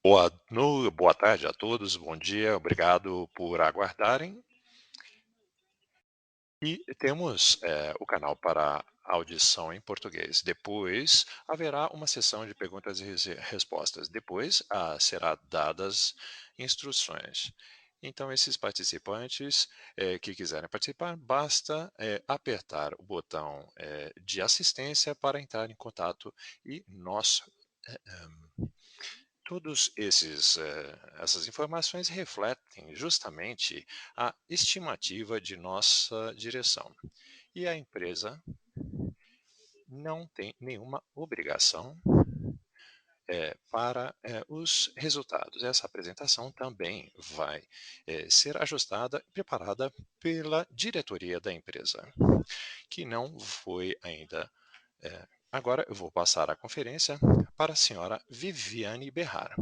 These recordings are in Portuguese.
Boa tarde a todos, bom dia, obrigado por aguardarem. E temos o canal para audição em português. Depois haverá uma sessão de perguntas e respostas. Depois será dadas instruções. Então, esses participantes que quiserem participar, basta apertar o botão de assistência para entrar em contato e nós Todos essas informações refletem justamente a estimativa de nossa direção. E a empresa não tem nenhuma obrigação para os resultados. Essa apresentação também vai ser ajustada e preparada pela diretoria da empresa, que não foi ainda. Agora eu vou passar a conferência para a senhora Viviane Berrar,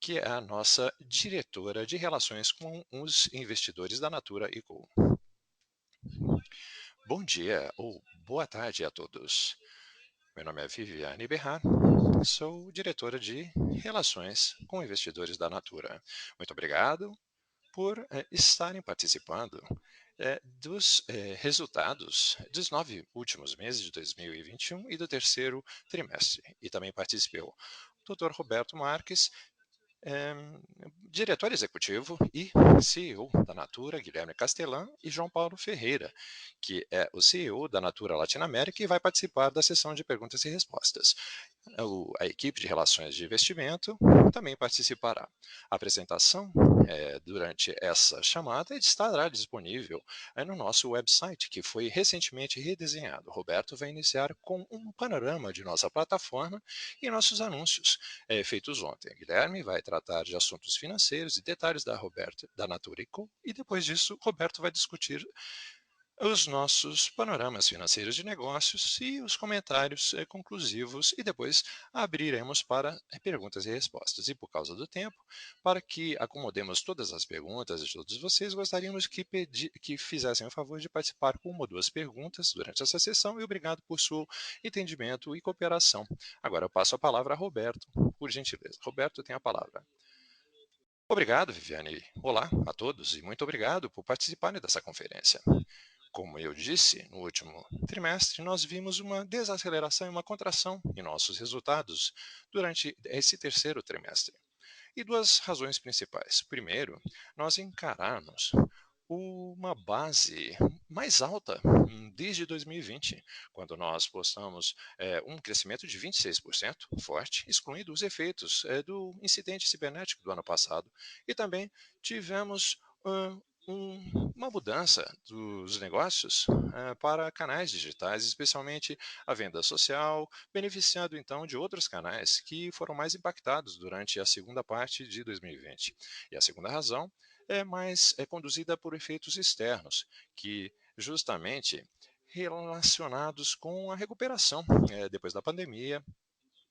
que é a nossa diretora de relações com os investidores da Natura &Co. Bom dia ou boa tarde a todos. Meu nome é Viviane Berrar, sou diretora de relações com investidores da Natura. Muito obrigado por estarem participando dos resultados dos 9 últimos meses de 2021 e do terceiro trimestre. E também participou o Dr. Roberto Marques, eh, diretor executivo e CEO da Natura, Guilherme Castelã, e João Paulo Ferreira, que é o CEO da Natura Latinoamérica e vai participar da sessão de perguntas e respostas. A equipe de relações de investimento também participará. A apresentação durante essa chamada estará disponível no nosso website, que foi recentemente redesenhado. Roberto vai iniciar com um panorama de nossa plataforma e nossos anúncios feitos ontem. Guilherme vai tratar de assuntos financeiros e detalhes da Natura &Co. E depois disso, Roberto vai discutir os nossos panoramas financeiros de negócios e os comentários conclusivos, e depois abriremos para perguntas e respostas. E por causa do tempo, para que acomodemos todas as perguntas de todos vocês, gostaríamos que fizessem o favor de participar com uma ou duas perguntas durante essa sessão, e obrigado por seu entendimento e cooperação. Agora eu passo a palavra a Roberto, por gentileza. Roberto tem a palavra. Obrigado, Viviane. Olá a todos e muito obrigado por participarem dessa conferência. Como eu disse, no último trimestre, nós vimos uma desaceleração e uma contração em nossos resultados durante esse terceiro trimestre. E duas razões principais. Primeiro, nós encaramos uma base mais alta desde 2020, quando nós postamos um crescimento de 26% forte, excluindo os efeitos do incidente cibernético do ano passado. E também tivemos uma mudança dos negócios para canais digitais, especialmente a venda social, beneficiando então de outros canais que foram mais impactados durante a segunda parte de 2020. E a segunda razão é conduzida por efeitos externos, que justamente relacionados com a recuperação depois da pandemia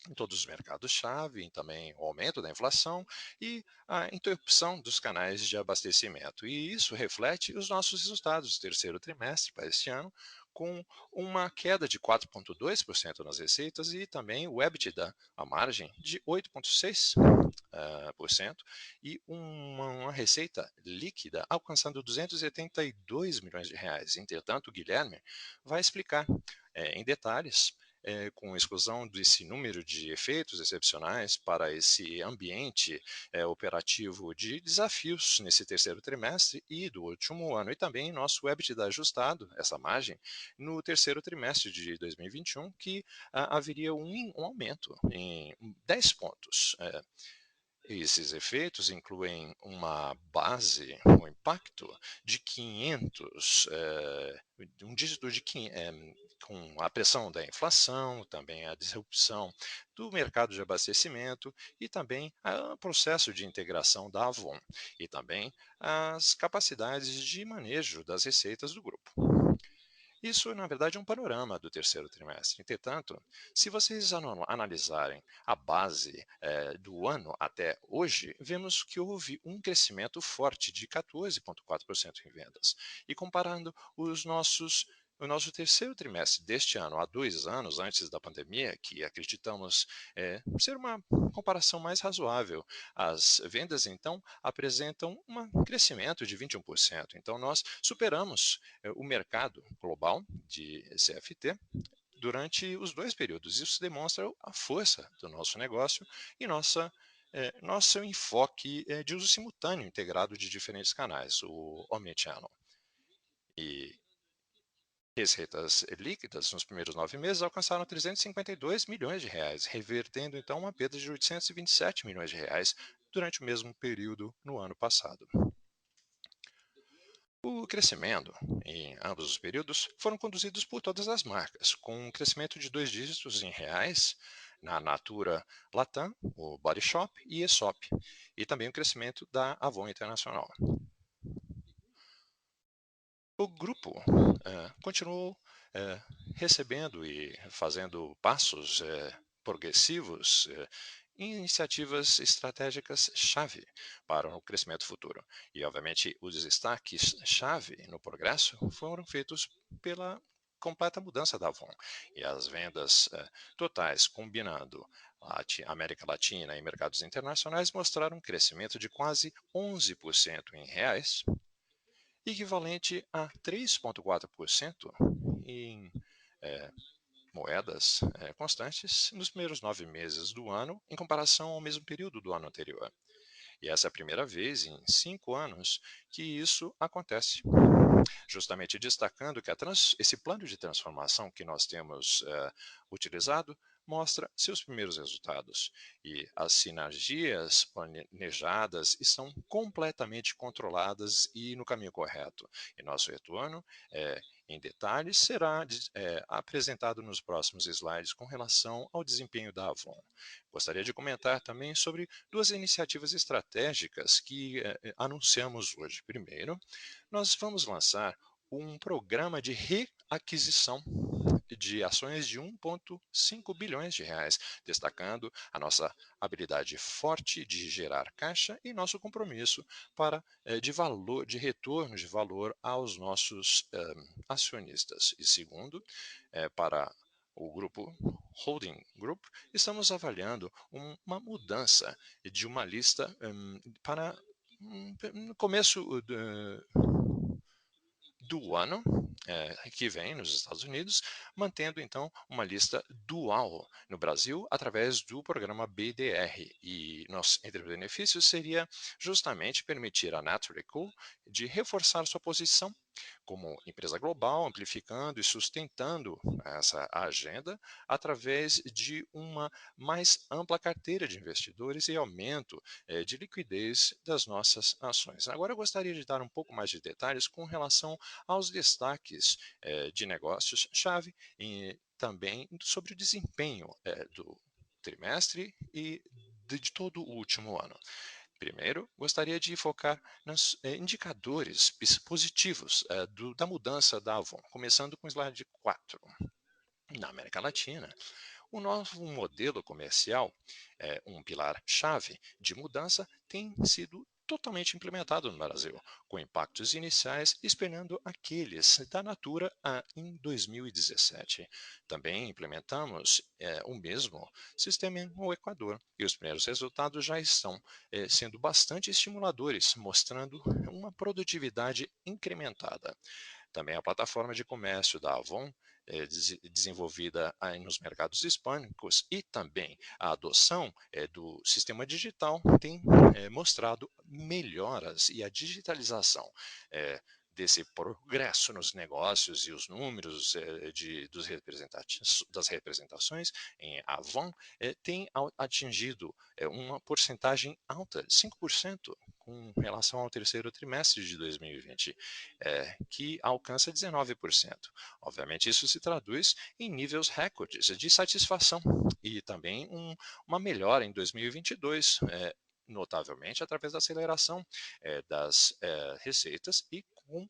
em todos os mercados-chave, e também o aumento da inflação e a interrupção dos canais de abastecimento. E isso reflete os nossos resultados do terceiro trimestre para este ano, com uma queda de 4,2% nas receitas e também o EBITDA, a margem, de 8,6% e uma receita líquida alcançando 282 milhões de reais. Entretanto, o Guilherme vai explicar em detalhes com exclusão desse número de efeitos excepcionais para esse ambiente operativo de desafios nesse terceiro trimestre e do último ano, e também nosso EBITDA ajustado, essa margem, no terceiro trimestre de 2021, que haveria um aumento em 10 pontos. Esses efeitos incluem uma base, um impacto de 500, um dígito de 500, com a pressão da inflação, também a disrupção do mercado de abastecimento e também o processo de integração da Avon e também as capacidades de manejo das receitas do grupo. Isso, na verdade, é um panorama do terceiro trimestre. Entretanto, se vocês analisarem a base do ano até hoje, vemos que houve um crescimento forte de 14,4% em vendas. E comparando os nossos o nosso terceiro trimestre deste ano, há 2 anos antes da pandemia, que acreditamos ser uma comparação mais razoável, as vendas então apresentam um crescimento de 21%. Então nós superamos o mercado global de CFT durante os dois períodos. Isso demonstra a força do nosso negócio e nosso enfoque de uso simultâneo integrado de diferentes canais, o Omnichannel. E receitas líquidas nos primeiros 9 meses alcançaram 352 milhões de reais, revertendo então uma perda de 827 milhões de reais durante o mesmo período no ano passado. O crescimento em ambos os períodos foram conduzidos por todas as marcas, com um crescimento de 2 dígitos em reais na Natura Latam, o Body Shop e Aesop, e também o crescimento da Avon Internacional. O grupo continuou recebendo e fazendo passos progressivos em iniciativas estratégicas chave para o crescimento futuro. E, obviamente, os destaques chave no progresso foram feitos pela completa mudança da Avon. E as vendas totais, combinando a América Latina e mercados internacionais, mostraram um crescimento de quase 11% em reais, equivalente a 3,4% em moedas constantes nos primeiros 9 meses do ano, em comparação ao mesmo período do ano anterior. E essa é a primeira vez em 5 anos que isso acontece. Justamente destacando que esse plano de transformação que nós temos utilizado mostra seus primeiros resultados. E as sinergias planejadas estão completamente controladas e no caminho correto. E nosso retorno em detalhes será apresentado nos próximos slides com relação ao desempenho da Avon. Gostaria de comentar também sobre duas iniciativas estratégicas que anunciamos hoje. Primeiro, nós vamos lançar um programa de reaquisição de ações de 1,5 bilhões de reais, destacando a nossa habilidade forte de gerar caixa e nosso compromisso de retorno de valor aos nossos acionistas. E segundo, para o grupo Holding Group, estamos avaliando uma mudança de uma lista para no começo do ano que vem nos Estados Unidos, mantendo então uma lista dual no Brasil através do programa BDR. E nosso entre benefícios seria justamente permitir à Naturally Cool de reforçar sua posição como empresa global, amplificando e sustentando essa agenda através de uma mais ampla carteira de investidores e aumento de liquidez das nossas ações. Agora eu gostaria de dar um pouco mais de detalhes com relação aos destaques de negócios-chave e também sobre o desempenho do trimestre e de todo o último ano. Primeiro, gostaria de focar nos indicadores positivos da mudança da Avon, começando com o slide 4. Na América Latina, o novo modelo comercial, um pilar-chave de mudança, tem sido totalmente implementado no Brasil, com impactos iniciais espelhando aqueles da Natura em 2017. Também implementamos o mesmo sistema no Equador e os primeiros resultados já estão sendo bastante estimuladores, mostrando uma produtividade incrementada. Também a plataforma de comércio da Avon, desenvolvida nos mercados hispânicos, e também a adoção do sistema digital tem mostrado melhoras e a digitalização desse progresso nos negócios e os números das representações em Avon tem atingido uma porcentagem alta, 5%, com relação ao terceiro trimestre de 2020, que alcança 19%. Obviamente, isso se traduz em níveis recordes de satisfação e também uma melhora em 2022, notavelmente através da aceleração das receitas e com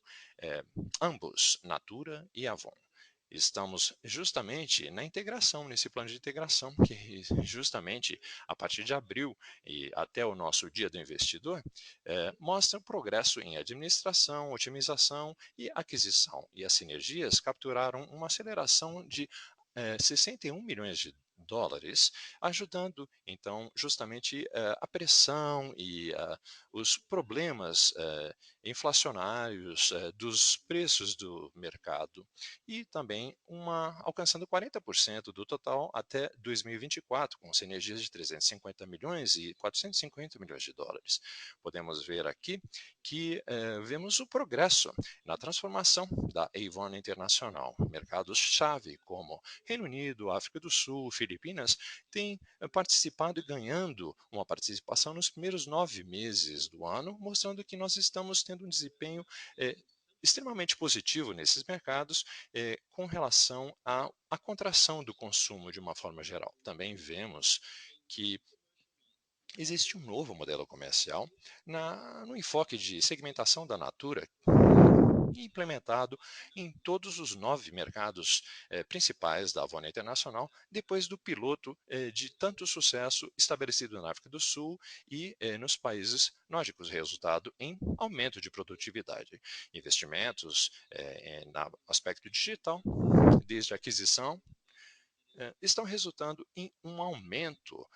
ambos, Natura e Avon. Estamos justamente na integração, nesse plano de integração, que justamente a partir de abril e até o nosso Dia do Investidor, mostra o progresso em administração, otimização e aquisição. E as sinergias capturaram uma aceleração de 61 milhões de dólares, ajudando então justamente a pressão e os problemas inflacionários dos preços do mercado e também alcançando 40% do total até 2024, com sinergias de 350 milhões e 450 milhões de dólares. Podemos ver aqui que vemos o progresso na transformação da Avon Internacional. Mercados-chave como Reino Unido, África do Sul, Filipinas têm participado e ganhando uma participação nos primeiros 9 meses do ano, mostrando que nós estamos tendo um desempenho extremamente positivo nesses mercados com relação à contração do consumo de uma forma geral. Também vemos que existe um novo modelo comercial no enfoque de segmentação da Natura implementado em todos os 9 mercados principais da Avon Internacional, depois do piloto de tanto sucesso estabelecido na África do Sul e nos países nórdicos, resultado em aumento de produtividade. Investimentos no aspecto digital, desde a aquisição, estão resultando em um aumento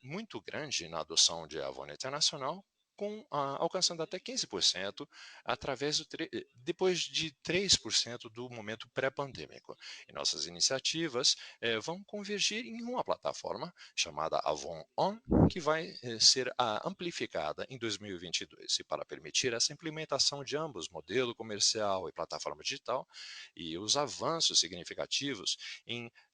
muito grande na adoção de Avon Internacional, alcançando até 15% depois de 3% do momento pré-pandêmico. E nossas iniciativas vão convergir em uma plataforma chamada Avon On, que vai ser amplificada em 2022. E para permitir essa implementação de ambos, modelo comercial e plataforma digital, e os avanços significativos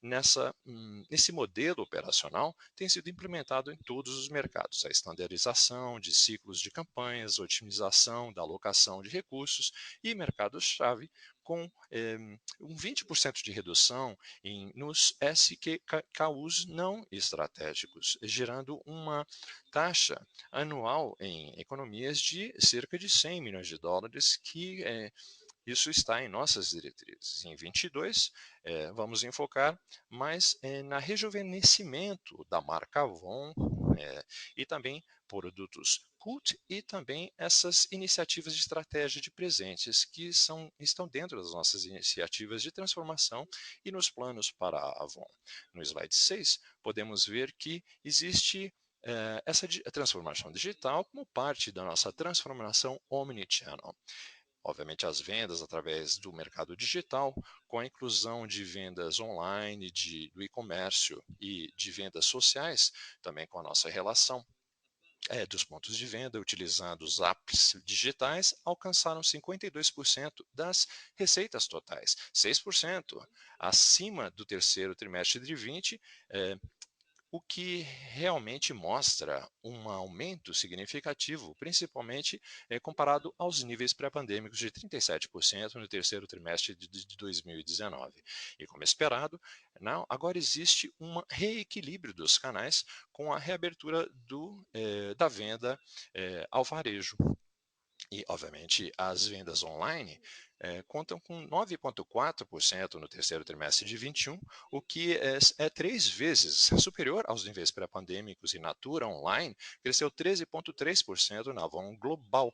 nesse modelo operacional tem sido implementado em todos os mercados. A estandarização de ciclos de campanhas, otimização da alocação de recursos e mercados-chave com um 20% de redução nos SKUs não estratégicos, gerando uma taxa anual em economias de cerca de 100 milhões de dólares, que isso está em nossas diretrizes. Em 22, vamos enfocar mais na rejuvenescimento da marca Avon e também produtos Cult e também essas iniciativas de estratégia de presentes que estão dentro das nossas iniciativas de transformação e nos planos para a Avon. No slide 6, podemos ver que existe essa transformação digital como parte da nossa transformação omnichannel. Obviamente, as vendas através do mercado digital, com a inclusão de vendas online, do e-comércio e de vendas sociais, também com a nossa relação dos pontos de venda, utilizando os apps digitais, alcançaram 52% das receitas totais, 6% acima do terceiro trimestre de 20, o que realmente mostra um aumento significativo, principalmente comparado aos níveis pré-pandêmicos de 37% no terceiro trimestre de 2019. E como esperado, agora existe um reequilíbrio dos canais com a reabertura da venda ao varejo. E, obviamente, as vendas online contam com 9,4% no terceiro trimestre de 21, o que é 3 vezes superior aos níveis pré-pandêmicos, e Natura Online cresceu 13,3% na Avon Global.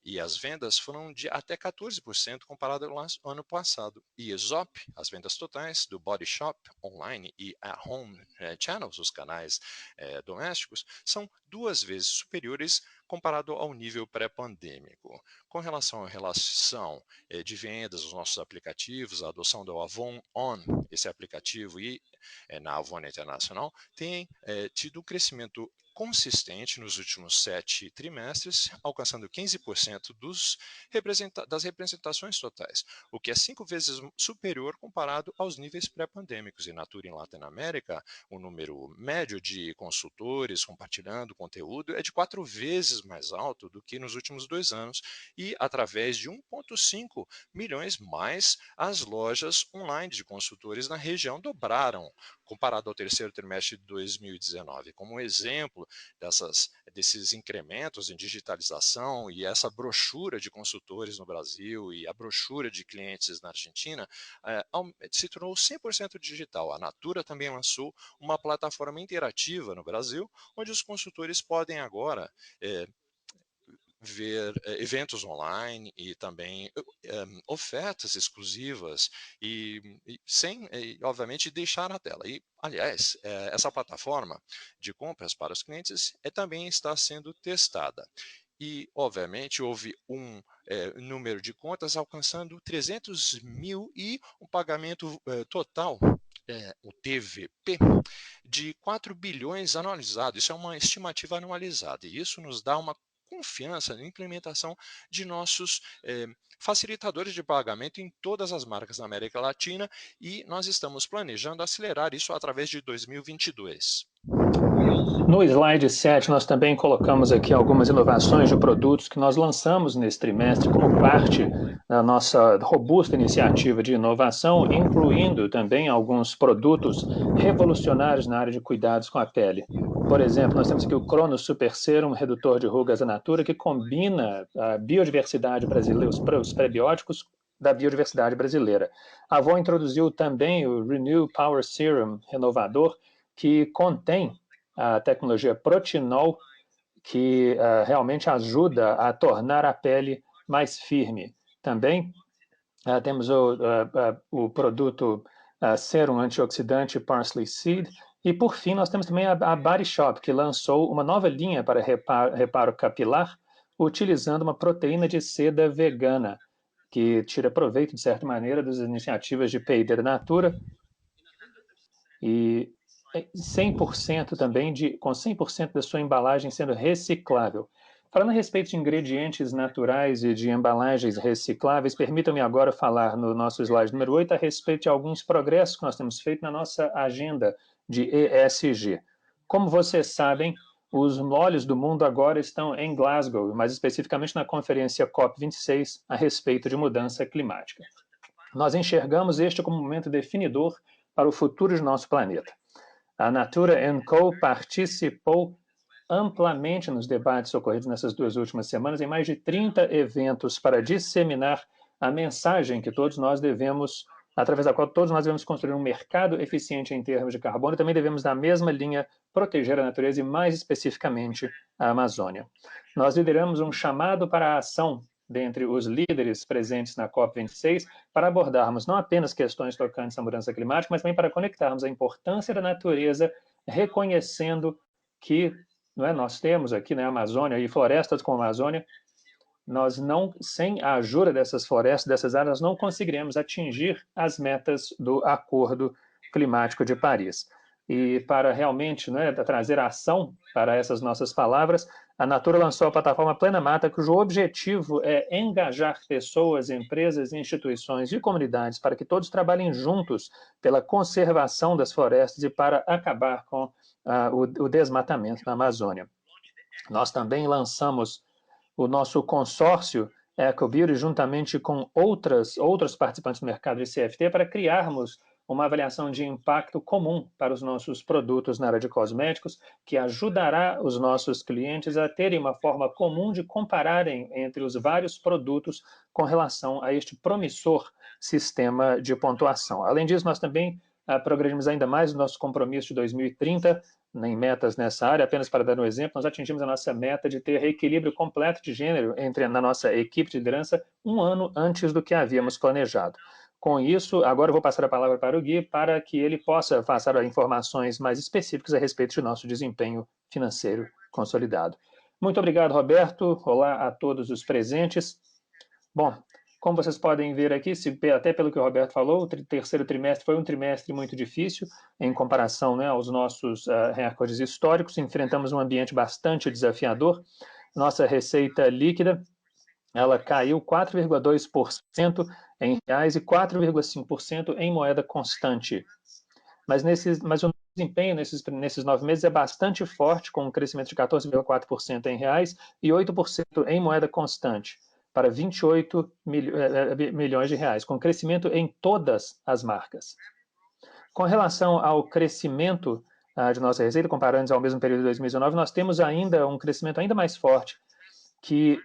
E as vendas foram de até 14% comparado ao ano passado. E Aesop, as vendas totais do Body Shop Online e a Home Channels, os canais domésticos, são 2 vezes superiores comparado ao nível pré-pandêmico. Com relação à relação de vendas dos nossos aplicativos, a adoção do Avon On, esse aplicativo, e na Avon Internacional, tem tido um crescimento consistente nos últimos 7 trimestres, alcançando 15% das representações totais, o que é 5 vezes superior comparado aos níveis pré-pandêmicos. E Natura em Latinoamérica, o número médio de consultores compartilhando conteúdo é de 4 vezes mais alto do que nos últimos 2 anos, e através de 1,5 milhões mais, as lojas online de consultores na região dobraram comparado ao terceiro trimestre de 2019. Como exemplo exemplo, desses incrementos em digitalização e essa brochura de consultores no Brasil e a brochura de clientes na Argentina, se tornou 100% digital. A Natura também lançou uma plataforma interativa no Brasil, onde os consultores podem agora ver eventos online e também ofertas exclusivas sem, obviamente, deixar na tela. E, aliás, essa plataforma de compras para os clientes também está sendo testada. E, obviamente, houve um número de contas alcançando 300 mil e um pagamento total, o TVP, de 4 bilhões anualizado. Isso é uma estimativa anualizada. E isso nos dá uma confiança na implementação de nossos facilitadores de pagamento em todas as marcas na América Latina, e nós estamos planejando acelerar isso através de 2022. No slide 7, nós também colocamos aqui algumas inovações de produtos que nós lançamos nesse trimestre como parte da nossa robusta iniciativa de inovação, incluindo também alguns produtos revolucionários na área de cuidados com a pele. Por exemplo, nós temos aqui o Cronos Super Serum, redutor de rugas da Natura, que combina a biodiversidade brasileira, os prebióticos da biodiversidade brasileira. A Avon introduziu também o Renew Power Serum renovador, que contém a tecnologia Protinol, que realmente ajuda a tornar a pele mais firme. Também temos o produto Serum Antioxidante Parsley Seed. E, por fim, nós temos também a Body Shop, que lançou uma nova linha para reparo capilar, utilizando uma proteína de seda vegana, que tira proveito, de certa maneira, das iniciativas de P&D da Natura. E 100% também, com 100% da sua embalagem sendo reciclável. Falando a respeito de ingredientes naturais e de embalagens recicláveis, permitam-me agora falar no nosso slide número 8 a respeito de alguns progressos que nós temos feito na nossa agenda de ESG. Como vocês sabem, os olhos do mundo agora estão em Glasgow, mais especificamente na conferência COP26 a respeito de mudança climática. Nós enxergamos este como um momento definidor para o futuro de nosso planeta. A Natura & Co. participou amplamente nos debates ocorridos nessas 2 últimas semanas, em mais de 30 eventos para disseminar a mensagem que todos nós devemos, através da qual todos nós devemos construir um mercado eficiente em termos de carbono, e também devemos, na mesma linha, proteger a natureza e, mais especificamente, a Amazônia. Nós lideramos um chamado para a ação dentre os líderes presentes na COP26 para abordarmos não apenas questões tocantes à mudança climática, mas também para conectarmos a importância da natureza, reconhecendo que nós temos aqui na Amazônia e florestas como a Amazônia, nós não, sem a ajuda dessas florestas, dessas áreas, nós não conseguiremos atingir as metas do Acordo Climático de Paris. E para realmente trazer ação para essas nossas palavras, a Natura lançou a plataforma Plena Mata, cujo objetivo é engajar pessoas, empresas, instituições e comunidades para que todos trabalhem juntos pela conservação das florestas e para acabar com o desmatamento na Amazônia. Nós também lançamos o nosso consórcio EcoBeauty, juntamente com outros participantes do mercado de CFT, para criarmos uma avaliação de impacto comum para os nossos produtos na área de cosméticos, que ajudará os nossos clientes a terem uma forma comum de compararem entre os vários produtos com relação a este promissor sistema de pontuação. Além disso, nós também progredimos ainda mais o nosso compromisso de 2030, em metas nessa área. Apenas para dar um exemplo, nós atingimos a nossa meta de ter equilíbrio completo de gênero na nossa equipe de liderança 1 ano antes do que havíamos planejado. Com isso, agora eu vou passar a palavra para o Gui para que ele possa passar informações mais específicas a respeito de nosso desempenho financeiro consolidado. Muito obrigado, Roberto. Olá a todos os presentes. Bom, como vocês podem ver aqui, até pelo que o Roberto falou, o terceiro trimestre foi um trimestre muito difícil em comparação aos nossos recordes históricos. Enfrentamos um ambiente bastante desafiador. Nossa receita líquida ela caiu 4,2% em reais e 4,5% em moeda constante. Mas o desempenho nesses 9 meses é bastante forte, com um crescimento de 14,4% em reais e 8% em moeda constante, para 28 milhões de reais, com crescimento em todas as marcas. Com relação ao crescimento de nossa receita, comparando ao mesmo período de 2019, nós temos ainda um crescimento ainda mais forte, que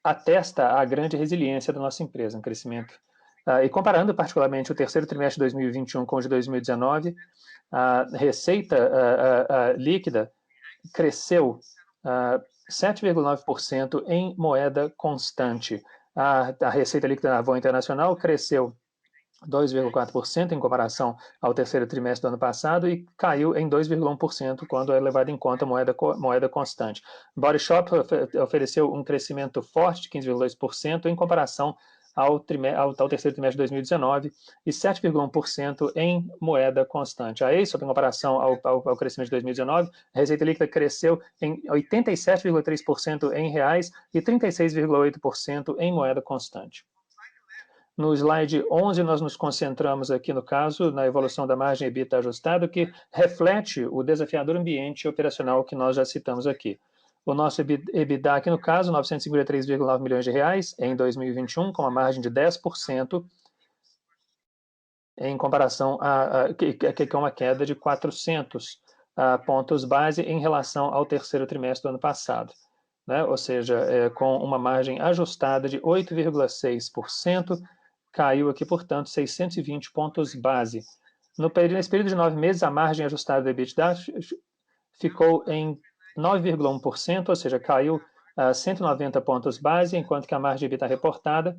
atesta a grande resiliência da nossa empresa, um crescimento. E comparando particularmente o terceiro trimestre de 2021 com o de 2019, a receita líquida cresceu 7,9% em moeda constante. A receita líquida da Avon Internacional cresceu 2,4% em comparação ao terceiro trimestre do ano passado e caiu em 2,1% quando é levado em conta moeda constante. Body Shop ofereceu um crescimento forte de 15,2% em comparação ao terceiro trimestre de 2019 e 7,1% em moeda constante. A Aesop, em comparação ao crescimento de 2019, a receita líquida cresceu em 87,3% em reais e 36,8% em moeda constante. No slide 11, nós nos concentramos aqui, no caso, na evolução da margem EBITDA ajustada, que reflete o desafiador ambiente operacional que nós já citamos aqui. O nosso EBITDA aqui, no caso, R$ 953,9 milhões em 2021, com uma margem de 10%, em comparação que é uma queda de 400 pontos base em relação ao terceiro trimestre do ano passado. Né? Ou seja, com uma margem ajustada de 8,6%, caiu aqui, portanto, 620 pontos base. Nesse período de 9 meses, a margem ajustada do EBITDA ficou em 9,1%, ou seja, caiu 190 pontos base, enquanto que a margem EBITDA reportada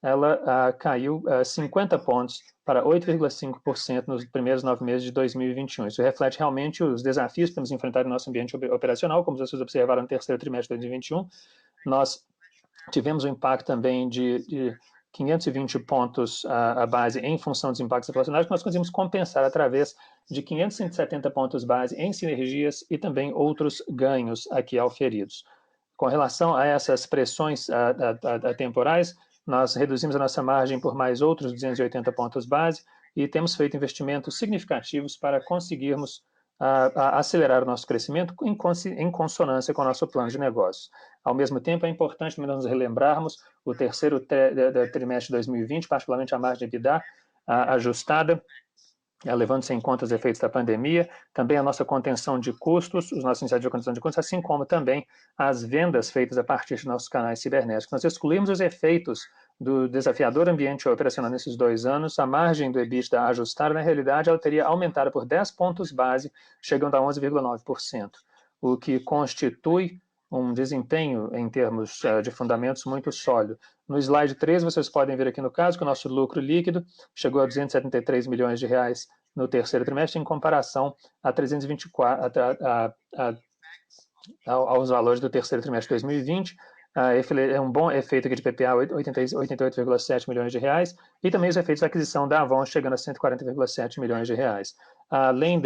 ela caiu 50 pontos para 8,5% nos primeiros 9 meses de 2021. Isso reflete realmente os desafios que temos enfrentado no nosso ambiente operacional, como vocês observaram no terceiro trimestre de 2021. Nós tivemos um impacto também de 520 pontos a base em função dos impactos inflacionários, que nós conseguimos compensar através de 570 pontos base em sinergias e também outros ganhos aqui auferidos. Com relação a essas pressões temporais, nós reduzimos a nossa margem por mais outros 280 pontos base e temos feito investimentos significativos para conseguirmos acelerar o nosso crescimento em consonância com o nosso plano de negócios. Ao mesmo tempo, é importante também nós relembrarmos o terceiro trimestre de 2020, particularmente a margem de EBITDA ajustada, levando-se em conta os efeitos da pandemia, também a nossa contenção de custos, os nossos iniciativos de contenção de custos, assim como também as vendas feitas a partir de nossos canais cibernéticos. Nós excluímos os efeitos do desafiador ambiente operacional nesses 2 anos, a margem do EBITDA ajustada, na realidade, ela teria aumentado por 10 pontos base, chegando a 11,9%, o que constitui um desempenho em termos de fundamentos muito sólido. No slide 3, vocês podem ver aqui no caso que o nosso lucro líquido chegou a 273 milhões de reais no terceiro trimestre, em comparação a 324 aos valores do terceiro trimestre de 2020. É um bom efeito aqui de PPA, 88,7 milhões de reais, e também os efeitos da aquisição da Avon, chegando a 140,7 milhões de reais. Além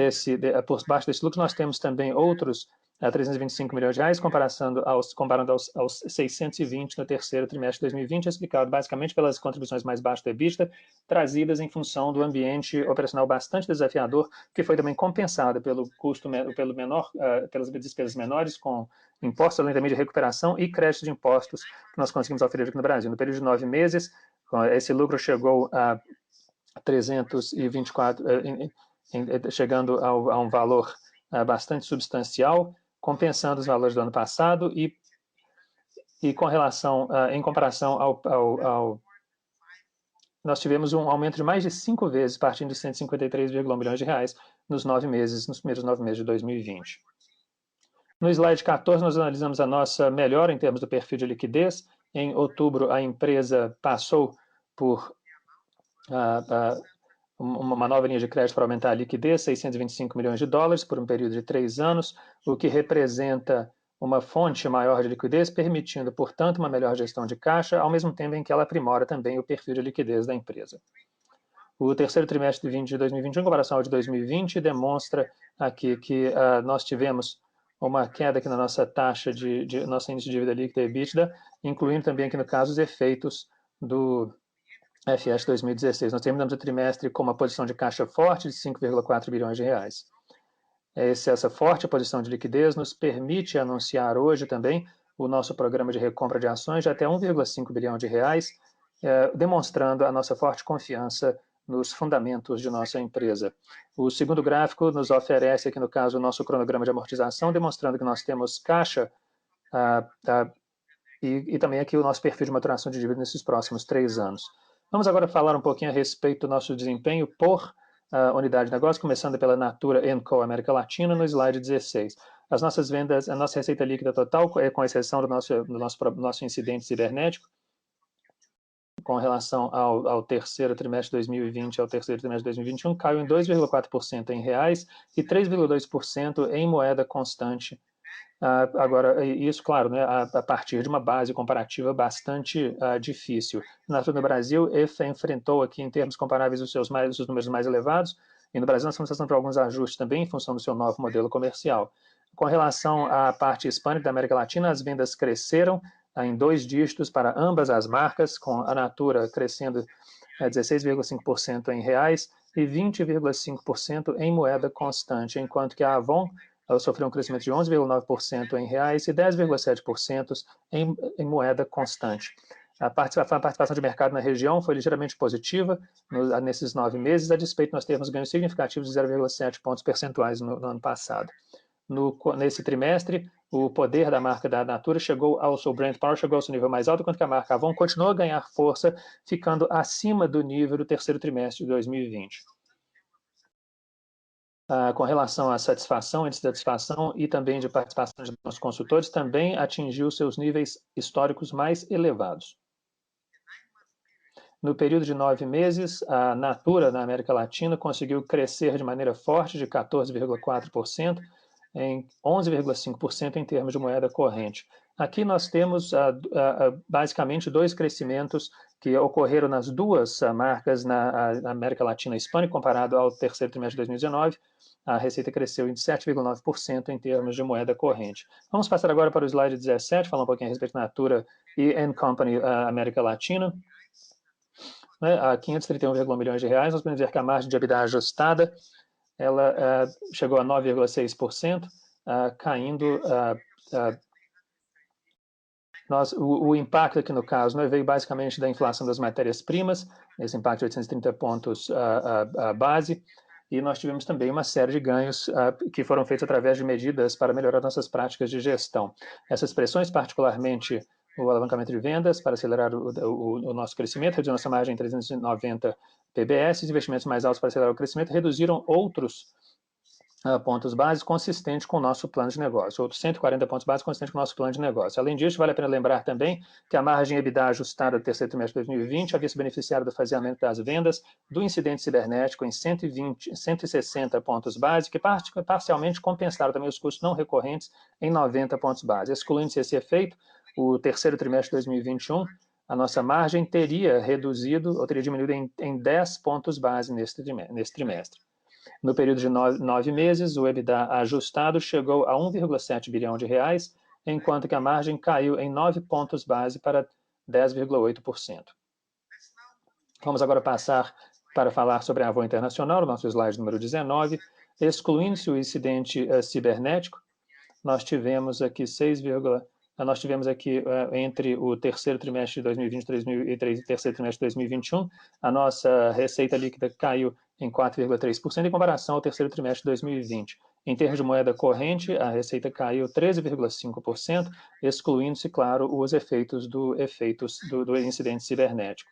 por baixo desse lucro, nós temos também outros 325 milhões de reais, comparando aos 620 no terceiro trimestre de 2020, explicado basicamente pelas contribuições mais baixas do EBITDA, trazidas em função do ambiente operacional bastante desafiador, que foi também compensado pelo custo, pelas despesas menores, com impostos além também de recuperação e crédito de impostos que nós conseguimos oferecer aqui no Brasil. No período de 9 meses, esse lucro chegou a 324, chegando a um valor bastante substancial, compensando os valores do ano passado e com relação, em comparação nós tivemos um aumento de mais de 5 vezes, partindo de 153,1 milhões de reais nos primeiros 9 meses de 2020. No slide 14, nós analisamos a nossa melhora em termos do perfil de liquidez. Em outubro, a empresa passou por uma nova linha de crédito para aumentar a liquidez, 625 milhões de dólares por um período de 3 anos, o que representa uma fonte maior de liquidez, permitindo, portanto, uma melhor gestão de caixa, ao mesmo tempo em que ela aprimora também o perfil de liquidez da empresa. O terceiro trimestre de 2021, em comparação ao de 2020, demonstra aqui que nós tivemos uma queda aqui na nossa taxa nosso índice de dívida líquida EBITDA, incluindo também aqui no caso os efeitos do FS 2016. Nós terminamos o trimestre com uma posição de caixa forte de 5,4 bilhões de reais. Essa forte posição de liquidez nos permite anunciar hoje também o nosso programa de recompra de ações de até 1,5 bilhão de reais, demonstrando a nossa forte confiança nos fundamentos de nossa empresa. O segundo gráfico nos oferece aqui, no caso, o nosso cronograma de amortização, demonstrando que nós temos caixa e também aqui o nosso perfil de maturação de dívida nesses próximos 3 anos. Vamos agora falar um pouquinho a respeito do nosso desempenho por unidade de negócio, começando pela Natura & Co América Latina, no slide 16. As nossas vendas, a nossa receita líquida total, com exceção do nosso incidente cibernético, com relação ao terceiro trimestre de 2020 ao terceiro trimestre de 2021, caiu em 2,4% em reais e 3,2% em moeda constante. Agora, isso, claro, né, a partir de uma base comparativa bastante difícil. No Brasil, EFA enfrentou aqui, em termos comparáveis, os números mais elevados, e no Brasil nós estamos passando por alguns ajustes também em função do seu novo modelo comercial. Com relação à parte hispânica da América Latina, as vendas cresceram em 2 dígitos para ambas as marcas, com a Natura crescendo 16,5% em reais e 20,5% em moeda constante, enquanto que a Avon sofreu um crescimento de 11,9% em reais e 10,7% em moeda constante. A participação de mercado na região foi ligeiramente positiva nesses 9 meses, a despeito de nós termos ganhos significativos de 0,7 pontos percentuais no ano passado. Nesse trimestre, o poder da marca da Natura chegou ao seu brand power, chegou ao seu nível mais alto, enquanto que a marca Avon continuou a ganhar força, ficando acima do nível do terceiro trimestre de 2020. Com relação à satisfação, índice de satisfação e também de participação de nossos consultores, também atingiu seus níveis históricos mais elevados. No período de 9 meses, a Natura, na América Latina, conseguiu crescer de maneira forte, de 14,4%, em 11,5% em termos de moeda corrente. Aqui nós temos basicamente 2 crescimentos que ocorreram nas 2 marcas na América Latina e Hispânica, comparado ao terceiro trimestre de 2019. A receita cresceu em 7,9% em termos de moeda corrente. Vamos passar agora para o slide 17, falar um pouquinho a respeito da Natura e Company América Latina. A 531,1 milhões de reais, nós podemos ver que a margem de EBITDA ajustada ela chegou a 9,6%, caindo. O impacto aqui no caso veio basicamente da inflação das matérias-primas, esse impacto de 830 pontos base, e nós tivemos também uma série de ganhos que foram feitos através de medidas para melhorar nossas práticas de gestão. Essas pressões, particularmente o alavancamento de vendas para acelerar o nosso crescimento, reduzir nossa margem em 390 PBS, investimentos mais altos para acelerar o crescimento, reduziram outros pontos básicos consistentes com o nosso plano de negócio, outros 140 pontos básicos consistentes com o nosso plano de negócio. Além disso, vale a pena lembrar também que a margem EBITDA ajustada do terceiro trimestre de 2020 havia se beneficiado do faseamento das vendas do incidente cibernético em 160 pontos básicos, que parcialmente compensaram também os custos não recorrentes em 90 pontos básicos. Excluindo esse efeito, o terceiro trimestre de 2021, a nossa margem teria reduzido, ou teria diminuído em 10 pontos base nesse trimestre. No período de 9 meses, o EBITDA ajustado chegou a 1,7 bilhão de reais, enquanto que a margem caiu em 9 pontos base para 10,8%. Vamos agora passar para falar sobre a Avon Internacional, nosso slide número 19. Excluindo-se o incidente cibernético, nós tivemos aqui entre o terceiro trimestre de 2020 e o terceiro trimestre de 2021, a nossa receita líquida caiu em 4,3% em comparação ao terceiro trimestre de 2020. Em termos de moeda corrente, a receita caiu 13,5%, excluindo-se, claro, os efeitos do incidente cibernético.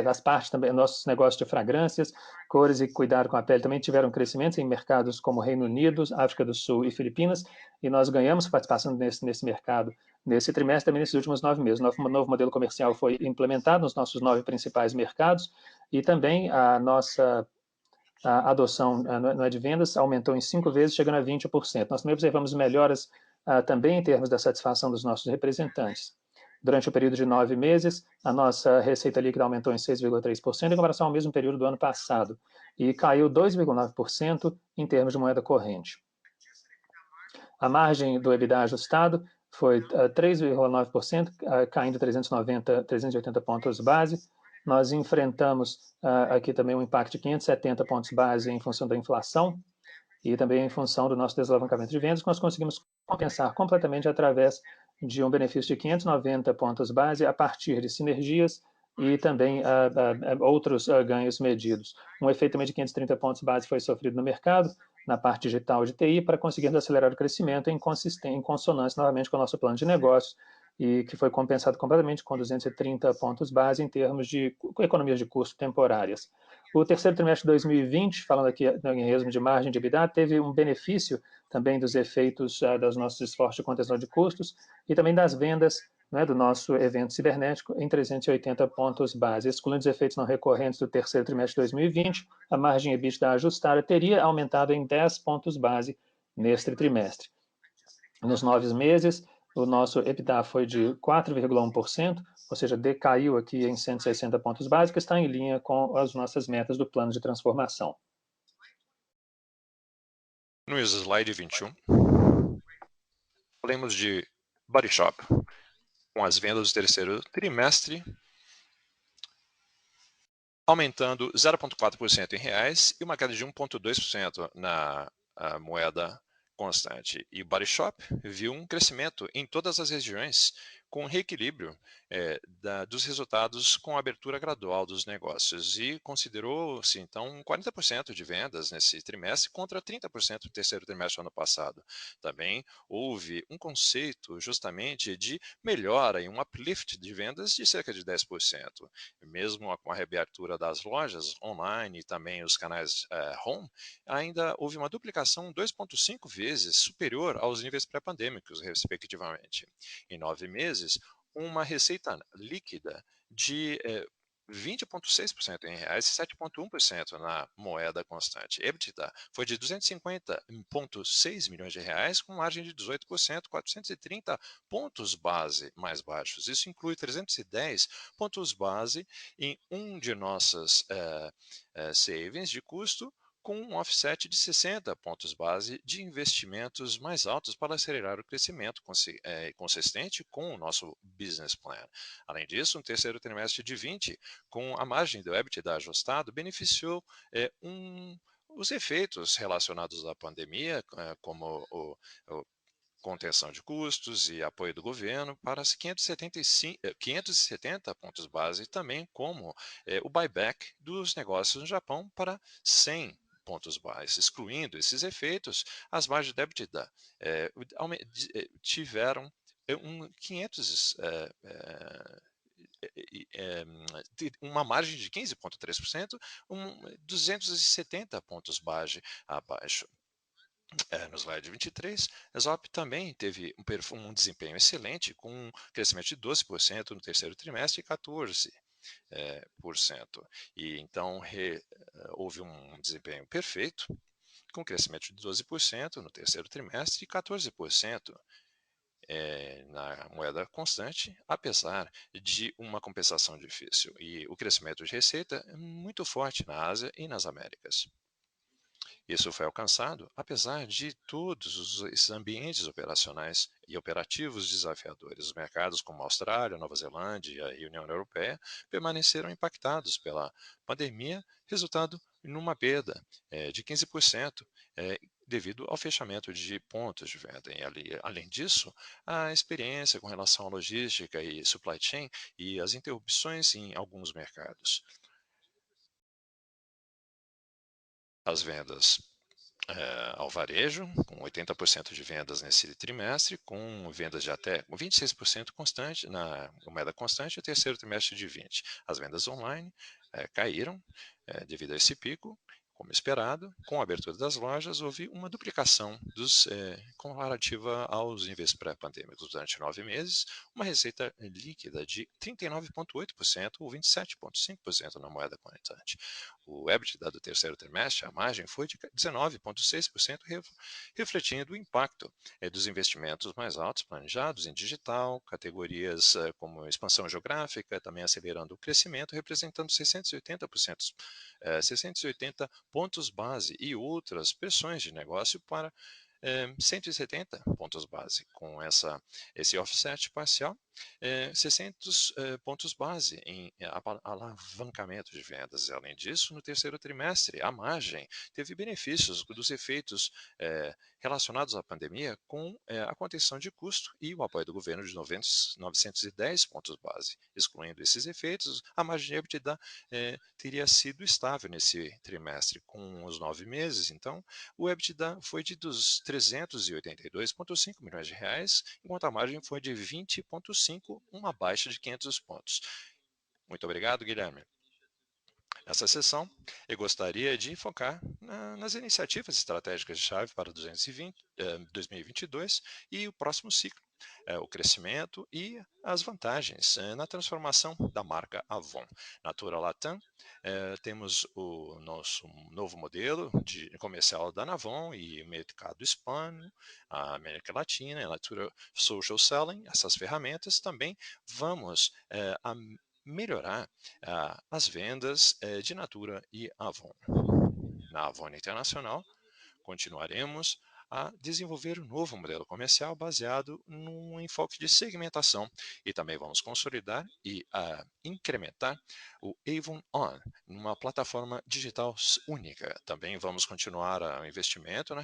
As partes também, nossos negócios de fragrâncias, cores e cuidado com a pele também tiveram crescimentos em mercados como Reino Unido, África do Sul e Filipinas, e nós ganhamos participação nesse mercado nesse trimestre, também nesses últimos 9 meses. O novo modelo comercial foi implementado nos nossos 9 principais mercados, e também a nossa adoção de vendas aumentou em 5 vezes, chegando a 20%. Nós também observamos melhoras também em termos da satisfação dos nossos representantes. Durante o período de 9 meses, a nossa receita líquida aumentou em 6,3% em comparação ao mesmo período do ano passado e caiu 2,9% em termos de moeda corrente. A margem do EBITDA ajustado foi 3,9%, caindo 380 pontos base. Nós enfrentamos aqui também um impacto de 570 pontos base em função da inflação e também em função do nosso desalavancamento de vendas, que nós conseguimos compensar completamente através de um benefício de 590 pontos base a partir de sinergias e também outros ganhos medidos. Um efeito também de 530 pontos base foi sofrido no mercado, na parte digital de TI, para conseguirmos acelerar o crescimento em consonância novamente com o nosso plano de negócios, e que foi compensado completamente com 230 pontos base em termos de economias de custo temporárias. O terceiro trimestre de 2020, falando aqui em resumo de margem de EBITDA, teve um benefício também dos efeitos dos nossos esforços de contenção de custos e também das vendas, né, do nosso evento cibernético em 380 pontos base. Excluindo os efeitos não recorrentes do terceiro trimestre de 2020, a margem EBITDA ajustada teria aumentado em 10 pontos base neste trimestre. Nos 9 meses, o nosso EBITDA foi de 4,1%, ou seja, decaiu aqui em 160 pontos base, que está em linha com as nossas metas do plano de transformação. No slide 21, falamos de Body Shop, com as vendas do terceiro trimestre aumentando 0,4% em reais e uma queda de 1,2% na moeda constante. E o Body Shop viu um crescimento em todas as regiões, com reequilíbrio dos resultados com a abertura gradual dos negócios. E considerou-se, então, 40% de vendas nesse trimestre contra 30% no terceiro trimestre do ano passado. Também houve um conceito justamente de melhora e um uplift de vendas de cerca de 10%. Mesmo com a reabertura das lojas online e também os canais home, ainda houve uma duplicação 2,5 vezes superior aos níveis pré-pandêmicos, respectivamente. Em 9 meses, uma receita líquida de 20,6% em reais e 7,1% na moeda constante. EBITDA foi de 250,6 milhões de reais, com margem de 18%, 430 pontos base mais baixos. Isso inclui 310 pontos base em um de nossas savings de custo, com um offset de 60 pontos base de investimentos mais altos para acelerar o crescimento consistente com o nosso business plan. Além disso, um terceiro trimestre de 20, com a margem do EBITDA ajustado, beneficiou os efeitos relacionados à pandemia, como o contenção de custos e apoio do governo para 570 pontos base, também como o buyback dos negócios no Japão para 100 pontos base. Excluindo esses efeitos, as margens de EBITDA tiveram 500 uma margem de 15,3%, 270 pontos base abaixo. No slide 23, a Zop também teve um desempenho excelente, com um crescimento de 12% no terceiro trimestre e 14%. E então houve um desempenho perfeito, com crescimento de 12% no terceiro trimestre e 14% na moeda constante, apesar de uma compensação difícil. E o crescimento de receita é muito forte na Ásia e nas Américas. Isso foi alcançado apesar de todos esses ambientes operacionais e operativos desafiadores. Os mercados como a Austrália, Nova Zelândia e a União Europeia permaneceram impactados pela pandemia, resultando numa perda de 15%, devido ao fechamento de pontos de venda. E, além disso, a experiência com relação à logística e supply chain e as interrupções em alguns mercados. As vendas ao varejo, com 80% de vendas nesse trimestre, com vendas de até 26% constante na moeda constante, e o terceiro trimestre de 20%. As vendas online caíram devido a esse pico, como esperado. Com a abertura das lojas, houve uma duplicação comparativa aos níveis pré-pandêmicos durante 9 meses, uma receita líquida de 39,8% ou 27,5% na moeda constante. O EBITDA do terceiro trimestre, a margem foi de 19,6%, refletindo o impacto dos investimentos mais altos planejados em digital, categorias como expansão geográfica, também acelerando o crescimento, representando 680 pontos base e outras pressões de negócio para 170 pontos base. Com esse offset parcial, 600 pontos base em alavancamento de vendas. Além disso, no terceiro trimestre, a margem teve benefícios dos efeitos relacionados à pandemia com a contenção de custo e o apoio do governo de 910 pontos base. Excluindo esses efeitos, a margem EBITDA teria sido estável nesse trimestre com os 9 meses. Então, o EBITDA foi de dos 382,5 milhões de reais, enquanto a margem foi de 20,5, uma baixa de 500 pontos. Muito obrigado, Guilherme. Nessa sessão, eu gostaria de focar nas iniciativas estratégicas de chave para 2022 e o próximo ciclo, o crescimento e as vantagens na transformação da marca Avon. Natura Latam, temos o nosso novo modelo de comercial da Navon e mercado hispano, a América Latina, a Natura Social Selling, essas ferramentas também vamos melhorar as vendas de Natura e Avon. Na Avon Internacional, continuaremos a desenvolver um novo modelo comercial baseado num enfoque de segmentação e também vamos consolidar e incrementar o Avon On, numa plataforma digital única. Também vamos continuar o investimento no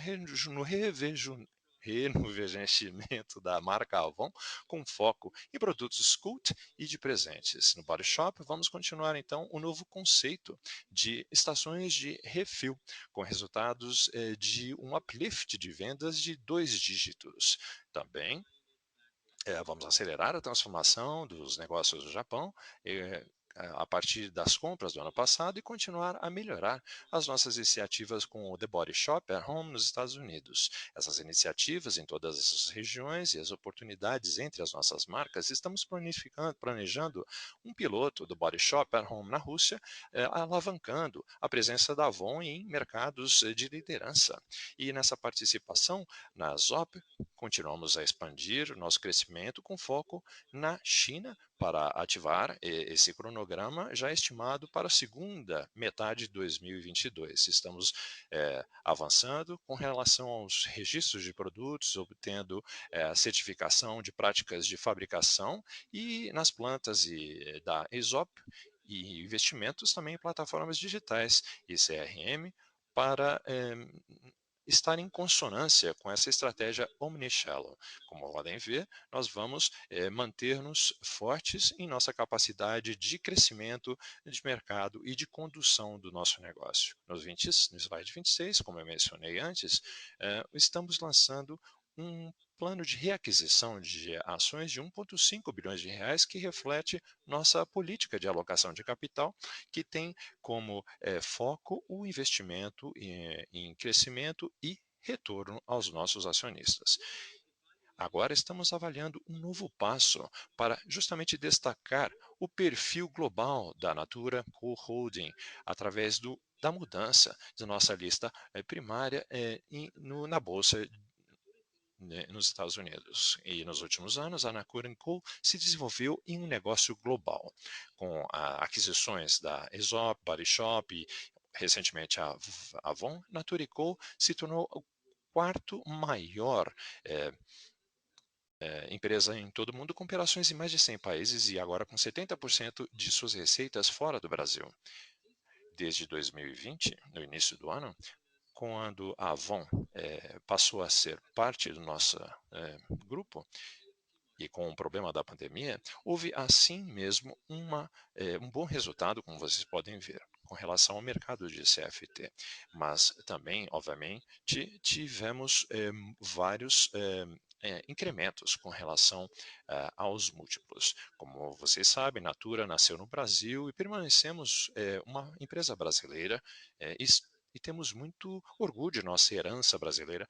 rejuvenescimento da marca Avon, com foco em produtos cult e de presentes. No Body Shop, vamos continuar então o novo conceito de estações de refil, com resultados de um uplift de vendas de 2 dígitos. Também vamos acelerar a transformação dos negócios do Japão a partir das compras do ano passado e continuar a melhorar as nossas iniciativas com o The Body Shop at Home nos Estados Unidos. Essas iniciativas em todas as regiões e as oportunidades entre as nossas marcas, estamos planejando um piloto do Body Shop at Home na Rússia, alavancando a presença da Avon em mercados de liderança. E nessa participação na ZOP, continuamos a expandir o nosso crescimento com foco na China para ativar esse cronograma já estimado para a segunda metade de 2022. Estamos avançando com relação aos registros de produtos, obtendo a certificação de práticas de fabricação e nas plantas da ESOP e investimentos também em plataformas digitais e CRM para estar em consonância com essa estratégia omnichannel. Como podem ver, nós vamos manter-nos fortes em nossa capacidade de crescimento de mercado e de condução do nosso negócio. No slide 26, como eu mencionei antes, estamos lançando um plano de reaquisição de ações de 1,5 bilhões de reais que reflete nossa política de alocação de capital, que tem como foco o investimento em crescimento e retorno aos nossos acionistas. Agora estamos avaliando um novo passo para justamente destacar o perfil global da Natura Co Holding através da mudança de nossa lista primária na Bolsa nos Estados Unidos. E nos últimos anos, a Natura Co se desenvolveu em um negócio global, com aquisições da Aesop, Body Shop e recentemente a Avon. Natura Co se tornou o quarto maior empresa em todo o mundo, com operações em mais de 100 países e agora com 70% de suas receitas fora do Brasil. Desde 2020, no início do ano, quando a Avon passou a ser parte do nosso grupo, e com o problema da pandemia, houve assim mesmo um bom resultado, como vocês podem ver, com relação ao mercado de CFT. Mas também, obviamente, tivemos vários incrementos com relação aos múltiplos. Como vocês sabem, Natura nasceu no Brasil e permanecemos uma empresa brasileira e temos muito orgulho de nossa herança brasileira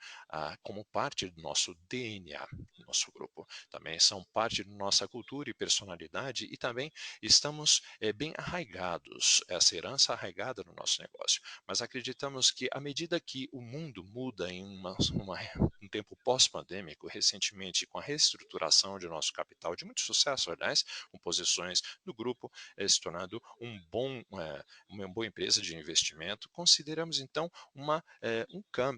como parte do nosso DNA, do nosso grupo. Também são parte da nossa cultura e personalidade e também estamos bem arraigados, essa herança arraigada no nosso negócio. Mas acreditamos que à medida que o mundo muda em um tempo pós-pandêmico, recentemente com a reestruturação de nosso capital, de muito sucesso, aliás, com posições do grupo se tornando uma boa empresa de investimento, consideramos teremos então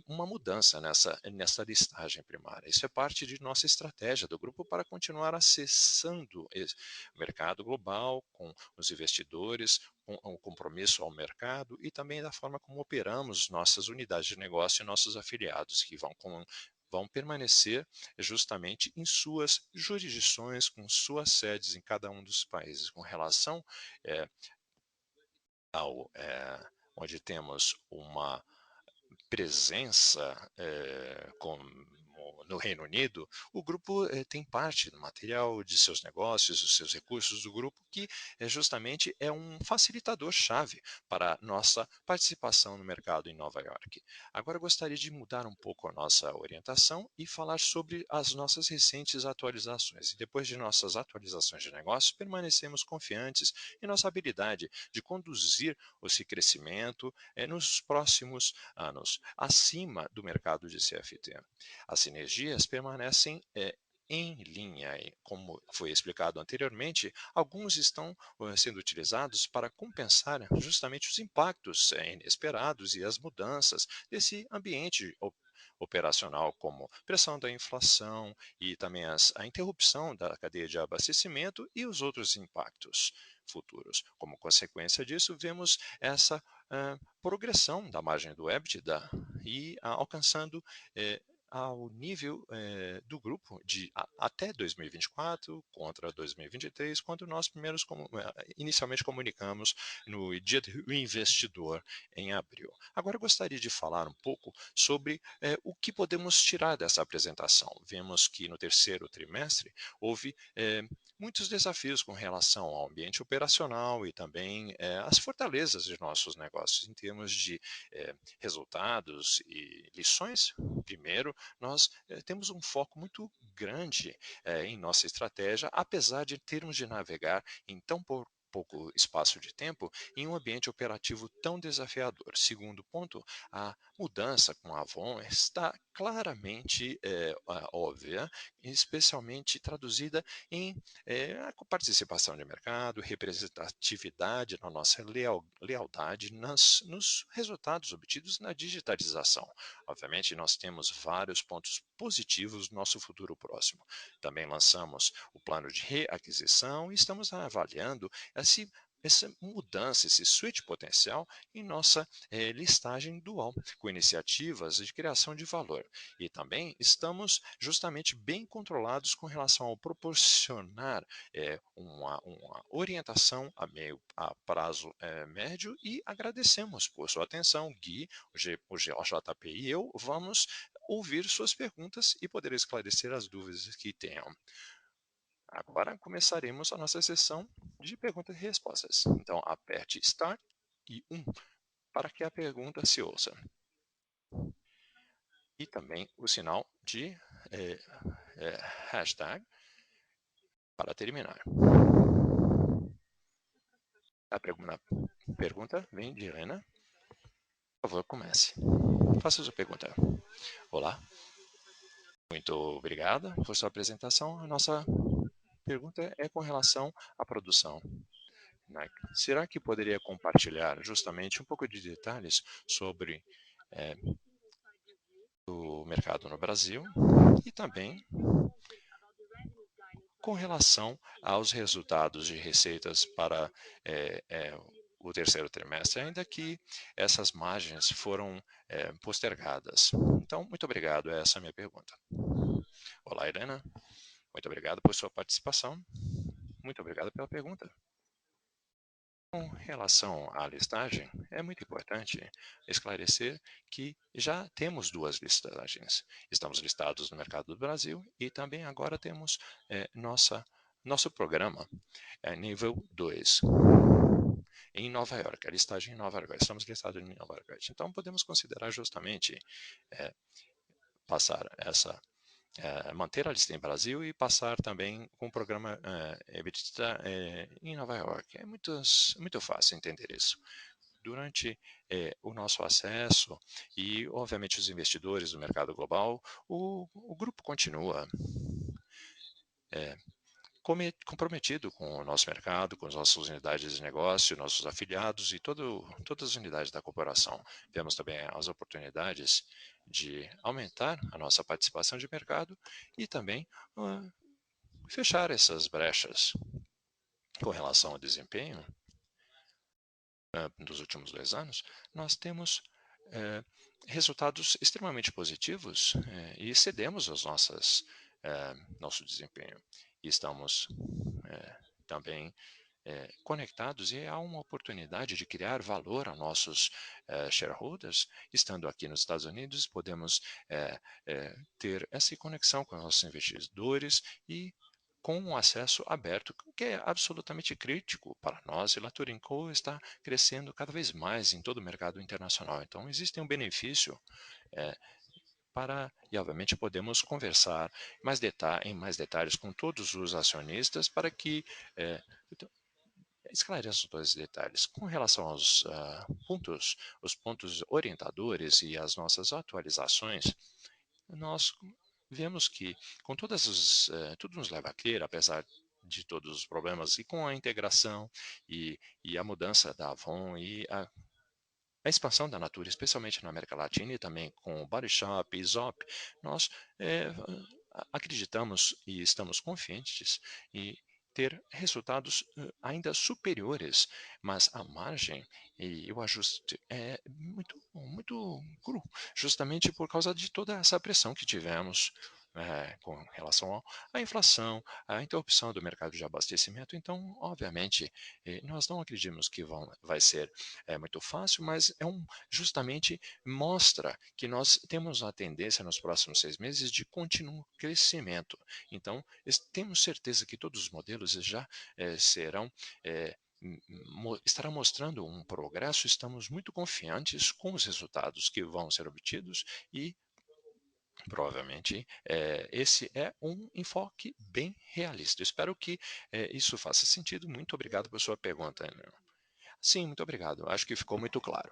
uma mudança nessa listagem primária. Isso é parte de nossa estratégia do grupo para continuar acessando o mercado global com os investidores, com o compromisso ao mercado e também da forma como operamos nossas unidades de negócio e nossos afiliados, que vão permanecer justamente em suas jurisdições, com suas sedes em cada um dos países. Com relação eh, onde temos uma presença no Reino Unido, o grupo tem parte do material de seus negócios, dos seus recursos do grupo, que justamente é um facilitador-chave para a nossa participação no mercado em Nova York. Agora gostaria de mudar um pouco a nossa orientação e falar sobre as nossas recentes atualizações. E depois de nossas atualizações de negócios, permanecemos confiantes em nossa habilidade de conduzir esse crescimento nos próximos anos, acima do mercado de CFT. As sinergias permanecem em linha, e como foi explicado anteriormente, alguns estão sendo utilizados para compensar justamente os impactos inesperados e as mudanças desse ambiente operacional, como pressão da inflação e também a interrupção da cadeia de abastecimento e os outros impactos futuros. Como consequência disso, vemos essa progressão da margem do EBITDA e alcançando ao nível do grupo de até 2024 contra 2023, quando nós inicialmente comunicamos no Dia do Investidor em abril. Agora gostaria de falar um pouco sobre o que podemos tirar dessa apresentação. Vemos que no terceiro trimestre houve muitos desafios com relação ao ambiente operacional e também as fortalezas de nossos negócios em termos de resultados e lições. Primeiro, nós temos um foco muito grande em nossa estratégia, apesar de termos de navegar em tão pouco espaço de tempo em um ambiente operativo tão desafiador. Segundo ponto, a mudança com a Avon está claramente óbvia, especialmente traduzida em a participação de mercado, representatividade na nossa lealdade nos resultados obtidos na digitalização. Obviamente, nós temos vários pontos positivos no nosso futuro próximo. Também lançamos o plano de reaquisição e estamos avaliando essa mudança, esse switch potencial em nossa listagem dual, com iniciativas de criação de valor. E também estamos justamente bem controlados com relação ao proporcionar uma orientação a prazo médio e agradecemos por sua atenção. Gui, o JP e eu vamos ouvir suas perguntas e poder esclarecer as dúvidas que tenham. Agora começaremos a nossa sessão de perguntas e respostas. Então, aperte Start e 1 para que a pergunta se ouça. E também o sinal de hashtag para terminar. A pergunta vem de Helena. Por favor, comece. Faça sua pergunta. Olá. Muito obrigada por sua apresentação. A nossa pergunta é com relação à produção. Será que poderia compartilhar justamente um pouco de detalhes sobre o mercado no Brasil e também com relação aos resultados de receitas para o terceiro trimestre, ainda que essas margens foram postergadas? Então, muito obrigado. Essa é a minha pergunta. Olá, Helena. Muito obrigado por sua participação. Muito obrigado pela pergunta. Com relação à listagem, é muito importante esclarecer que já temos duas listagens. Estamos listados no mercado do Brasil e também agora temos nosso programa nível 2 em Nova York, a listagem em Nova York. Estamos listados em Nova York. Então, podemos considerar justamente manter a lista em Brasil e passar também com o programa EBITDA em Nova York. É muito fácil entender isso. Durante o nosso acesso e, obviamente, os investidores do mercado global, o grupo continua comprometido com o nosso mercado, com as nossas unidades de negócio, nossos afiliados e todas as unidades da corporação. Vemos também as oportunidades de aumentar a nossa participação de mercado e também fechar essas brechas com relação ao desempenho. Nos últimos 2 anos, nós temos resultados extremamente positivos e excedemos as nosso desempenho. E estamos também conectados e há uma oportunidade de criar valor a nossos shareholders. Estando aqui nos Estados Unidos, podemos ter essa conexão com os nossos investidores e com um acesso aberto, que é absolutamente crítico para nós, e Latour & Co está crescendo cada vez mais em todo o mercado internacional. Então, existe um benefício e, obviamente, podemos conversar em mais detalhes com todos os acionistas para que esclareçam todos os detalhes. Com relação aos os pontos orientadores e as nossas atualizações, nós vemos que com tudo nos leva a crer, apesar de todos os problemas, e com a integração e a mudança da Avon e a expansão da Natura, especialmente na América Latina e também com o Body Shop e Zop, nós acreditamos e estamos confiantes em ter resultados ainda superiores, mas a margem e o ajuste é muito cru, justamente por causa de toda essa pressão que tivemos com relação à inflação, à interrupção do mercado de abastecimento. Então, obviamente, nós não acreditamos que vai ser muito fácil, mas justamente mostra que nós temos a tendência nos próximos 6 meses de contínuo crescimento. Então, temos certeza que todos os modelos já estará mostrando um progresso. Estamos muito confiantes com os resultados que vão ser obtidos e provavelmente esse é um enfoque bem realista. Espero que isso faça sentido. Muito obrigado por sua pergunta, Andrew. Sim, muito obrigado. Acho que ficou muito claro.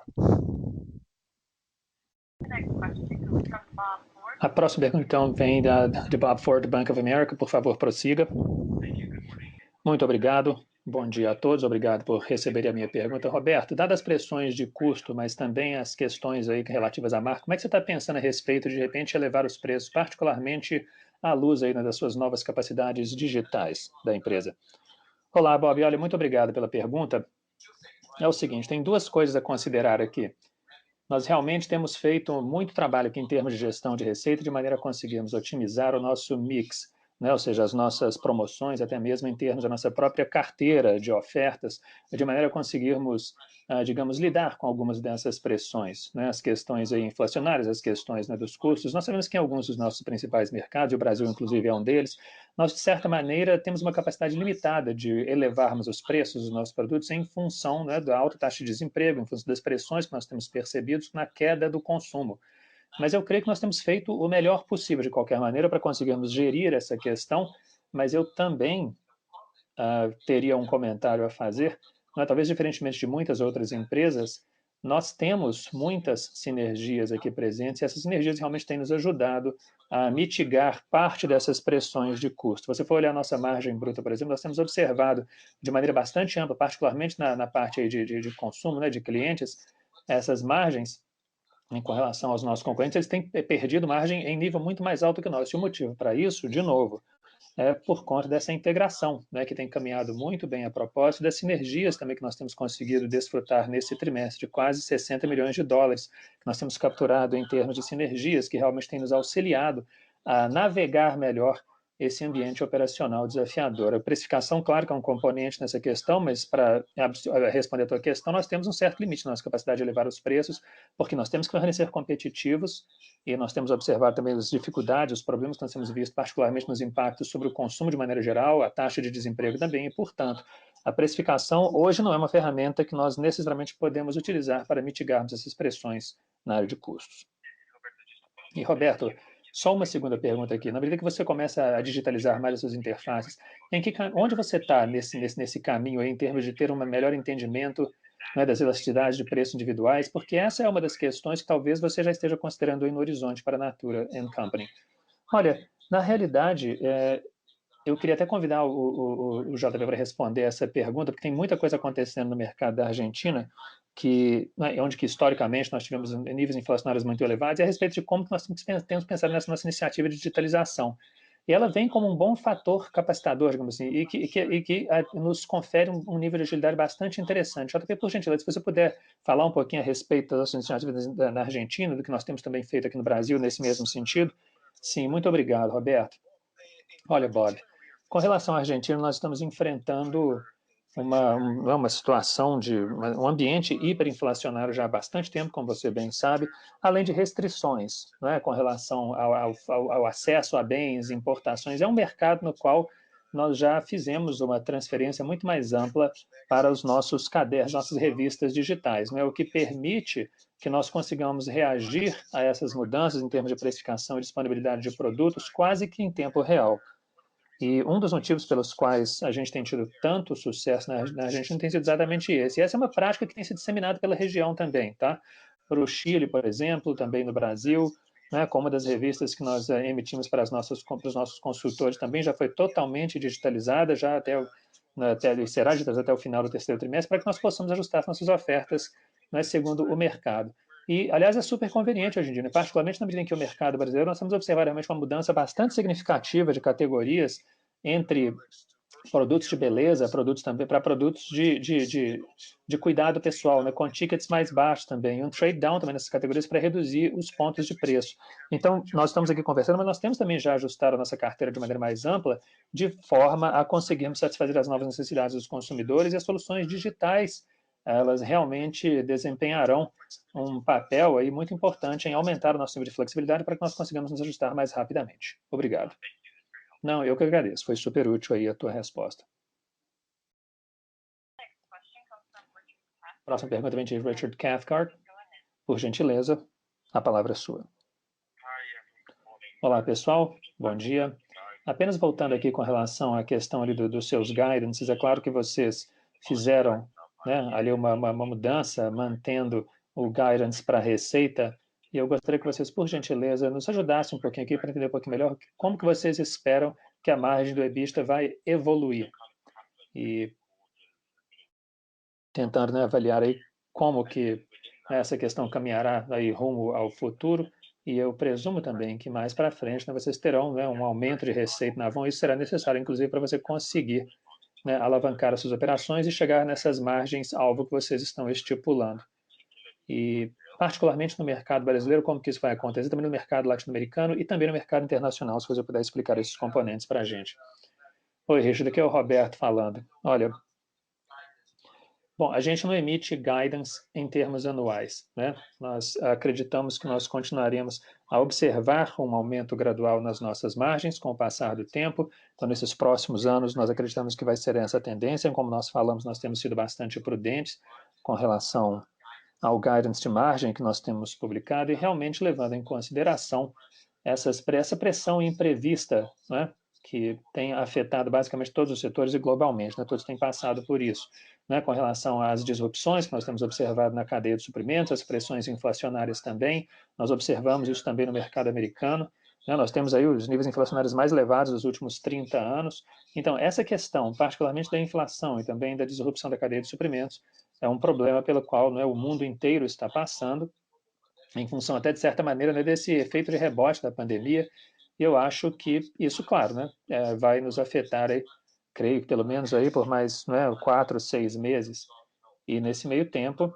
A próxima pergunta, então, vem de Bob Ford, Bank of America. Por favor, prossiga. Muito obrigado. Bom dia a todos. Obrigado por receber a minha pergunta. Roberto, dadas as pressões de custo, mas também as questões aí relativas à marca, como é que você está pensando a respeito de repente, elevar os preços, particularmente à luz aí das suas novas capacidades digitais da empresa? Olá, Bob. Olha, muito obrigado pela pergunta. É o seguinte, tem 2 coisas a considerar aqui. Nós realmente temos feito muito trabalho aqui em termos de gestão de receita, de maneira a conseguirmos otimizar o nosso mix, né? Ou seja, as nossas promoções, até mesmo em termos da nossa própria carteira de ofertas, de maneira a conseguirmos, digamos, lidar com algumas dessas pressões, né? As questões aí inflacionárias, as questões, né, dos custos. Nós sabemos que em alguns dos nossos principais mercados, e o Brasil inclusive é um deles, nós, de certa maneira, temos uma capacidade limitada de elevarmos os preços dos nossos produtos em função, né, da alta taxa de desemprego, em função das pressões que nós temos percebido na queda do consumo. Mas eu creio que nós temos feito o melhor possível, de qualquer maneira, para conseguirmos gerir essa questão, mas eu também teria um comentário a fazer, né, talvez diferentemente de muitas outras empresas, nós temos muitas sinergias aqui presentes e essas sinergias realmente têm nos ajudado a mitigar parte dessas pressões de custo. Se você for olhar a nossa margem bruta, por exemplo, nós temos observado de maneira bastante ampla, particularmente na parte aí de consumo, né, de clientes, essas margens, com relação aos nossos concorrentes, eles têm perdido margem em nível muito mais alto que nós. E o motivo para isso, de novo, é por conta dessa integração, né, que tem caminhado muito bem a propósito, das sinergias também que nós temos conseguido desfrutar nesse trimestre, de quase 60 milhões de dólares que nós temos capturado em termos de sinergias, que realmente tem nos auxiliado a navegar melhor esse ambiente operacional desafiador. A precificação, claro que é um componente nessa questão, mas para responder a tua questão, nós temos um certo limite na nossa capacidade de elevar os preços, porque nós temos que permanecer competitivos e nós temos observado também as dificuldades, os problemas que nós temos visto, particularmente nos impactos sobre o consumo de maneira geral, a taxa de desemprego também, e, portanto, a precificação hoje não é uma ferramenta que nós necessariamente podemos utilizar para mitigarmos essas pressões na área de custos. E, Roberto, só uma segunda pergunta aqui. Na medida que você começa a digitalizar mais as suas interfaces, onde você está nesse caminho aí, em termos de ter um melhor entendimento, né, das elasticidades de preços individuais? Porque essa é uma das questões que talvez você já esteja considerando aí no horizonte para a Natura & Company. Olha, na realidade, eu queria até convidar o JP para responder essa pergunta, porque tem muita coisa acontecendo no mercado da Argentina, que, né, onde que historicamente nós tivemos níveis inflacionários muito elevados, e a respeito de como nós temos pensado nessa nossa iniciativa de digitalização. E ela vem como um bom fator capacitador, digamos assim, e que nos confere um nível de agilidade bastante interessante. JP, por gentileza, se você puder falar um pouquinho a respeito das nossas iniciativas na Argentina, do que nós temos também feito aqui no Brasil nesse mesmo sentido. Sim, muito obrigado, Roberto. Olha, Bob, com relação à Argentina, nós estamos enfrentando uma situação de um ambiente hiperinflacionário já há bastante tempo, como você bem sabe, além de restrições, né, com relação ao acesso a bens, importações. É um mercado no qual nós já fizemos uma transferência muito mais ampla para os nossos cadernos, nossas revistas digitais, né, o que permite que nós consigamos reagir a essas mudanças em termos de precificação e disponibilidade de produtos quase que em tempo real. E um dos motivos pelos quais a gente tem tido tanto sucesso na Argentina tem sido exatamente esse. E essa é uma prática que tem sido disseminada pela região também, tá? Para o Chile, por exemplo, também no Brasil, né, como uma das revistas que nós emitimos para os nossos consultores também já foi totalmente digitalizada, já será digitalizada até o final do terceiro trimestre, para que nós possamos ajustar as nossas ofertas, né, segundo o mercado. E, aliás, é super conveniente hoje em dia, né? Particularmente na medida em que o mercado brasileiro, nós temos observado realmente uma mudança bastante significativa de categorias entre produtos de beleza, produtos também para produtos de cuidado pessoal, né, com tickets mais baixos também, um trade down também nessas categorias para reduzir os pontos de preço. Então, nós estamos aqui conversando, mas nós temos também já ajustado a nossa carteira de maneira mais ampla, de forma a conseguirmos satisfazer as novas necessidades dos consumidores, e as soluções digitais, elas realmente desempenharão um papel aí muito importante em aumentar o nosso nível de flexibilidade para que nós consigamos nos ajustar mais rapidamente. Obrigado. Não, eu que agradeço. Foi super útil aí a tua resposta. Próxima pergunta vem de Richard Cathcart. Por gentileza, a palavra é sua. Olá, pessoal. Bom dia. Apenas voltando aqui com relação à questão ali dos seus guidances, é claro que vocês fizeram, né, ali uma mudança, mantendo o guidance para a receita, e eu gostaria que vocês, por gentileza, nos ajudassem um pouquinho aqui para entender um pouquinho melhor como que vocês esperam que a margem do EBITDA vai evoluir. E tentando, né, avaliar aí como que essa questão caminhará aí rumo ao futuro, e eu presumo também que mais para frente, né, vocês terão, né, um aumento de receita na Avon. Isso será necessário, inclusive, para você conseguir, né, alavancar as suas operações e chegar nessas margens alvo que vocês estão estipulando. E particularmente no mercado brasileiro, como que isso vai acontecer, também no mercado latino-americano e também no mercado internacional, se você puder explicar esses componentes para a gente. Oi, Richard, aqui é o Roberto falando. Olha, bom, a gente não emite guidance em termos anuais, né? Nós acreditamos que nós continuaremos a observar um aumento gradual nas nossas margens com o passar do tempo. Então, nesses próximos anos, nós acreditamos que vai ser essa tendência. Como nós falamos, nós temos sido bastante prudentes com relação ao guidance de margem que nós temos publicado e realmente levando em consideração essa pressão imprevista, né, que tem afetado basicamente todos os setores e globalmente, né, todos têm passado por isso, né, com relação às disrupções que nós temos observado na cadeia de suprimentos, as pressões inflacionárias também, nós observamos isso também no mercado americano, né, nós temos aí os níveis inflacionários mais elevados dos últimos 30 anos, então essa questão, particularmente da inflação e também da disrupção da cadeia de suprimentos, é um problema pelo qual, né, o mundo inteiro está passando, em função até de certa maneira, né, desse efeito de rebote da pandemia, e eu acho que isso, claro, né, vai nos afetar aí, creio que pelo menos aí por mais, né, 4, 6 meses, e nesse meio tempo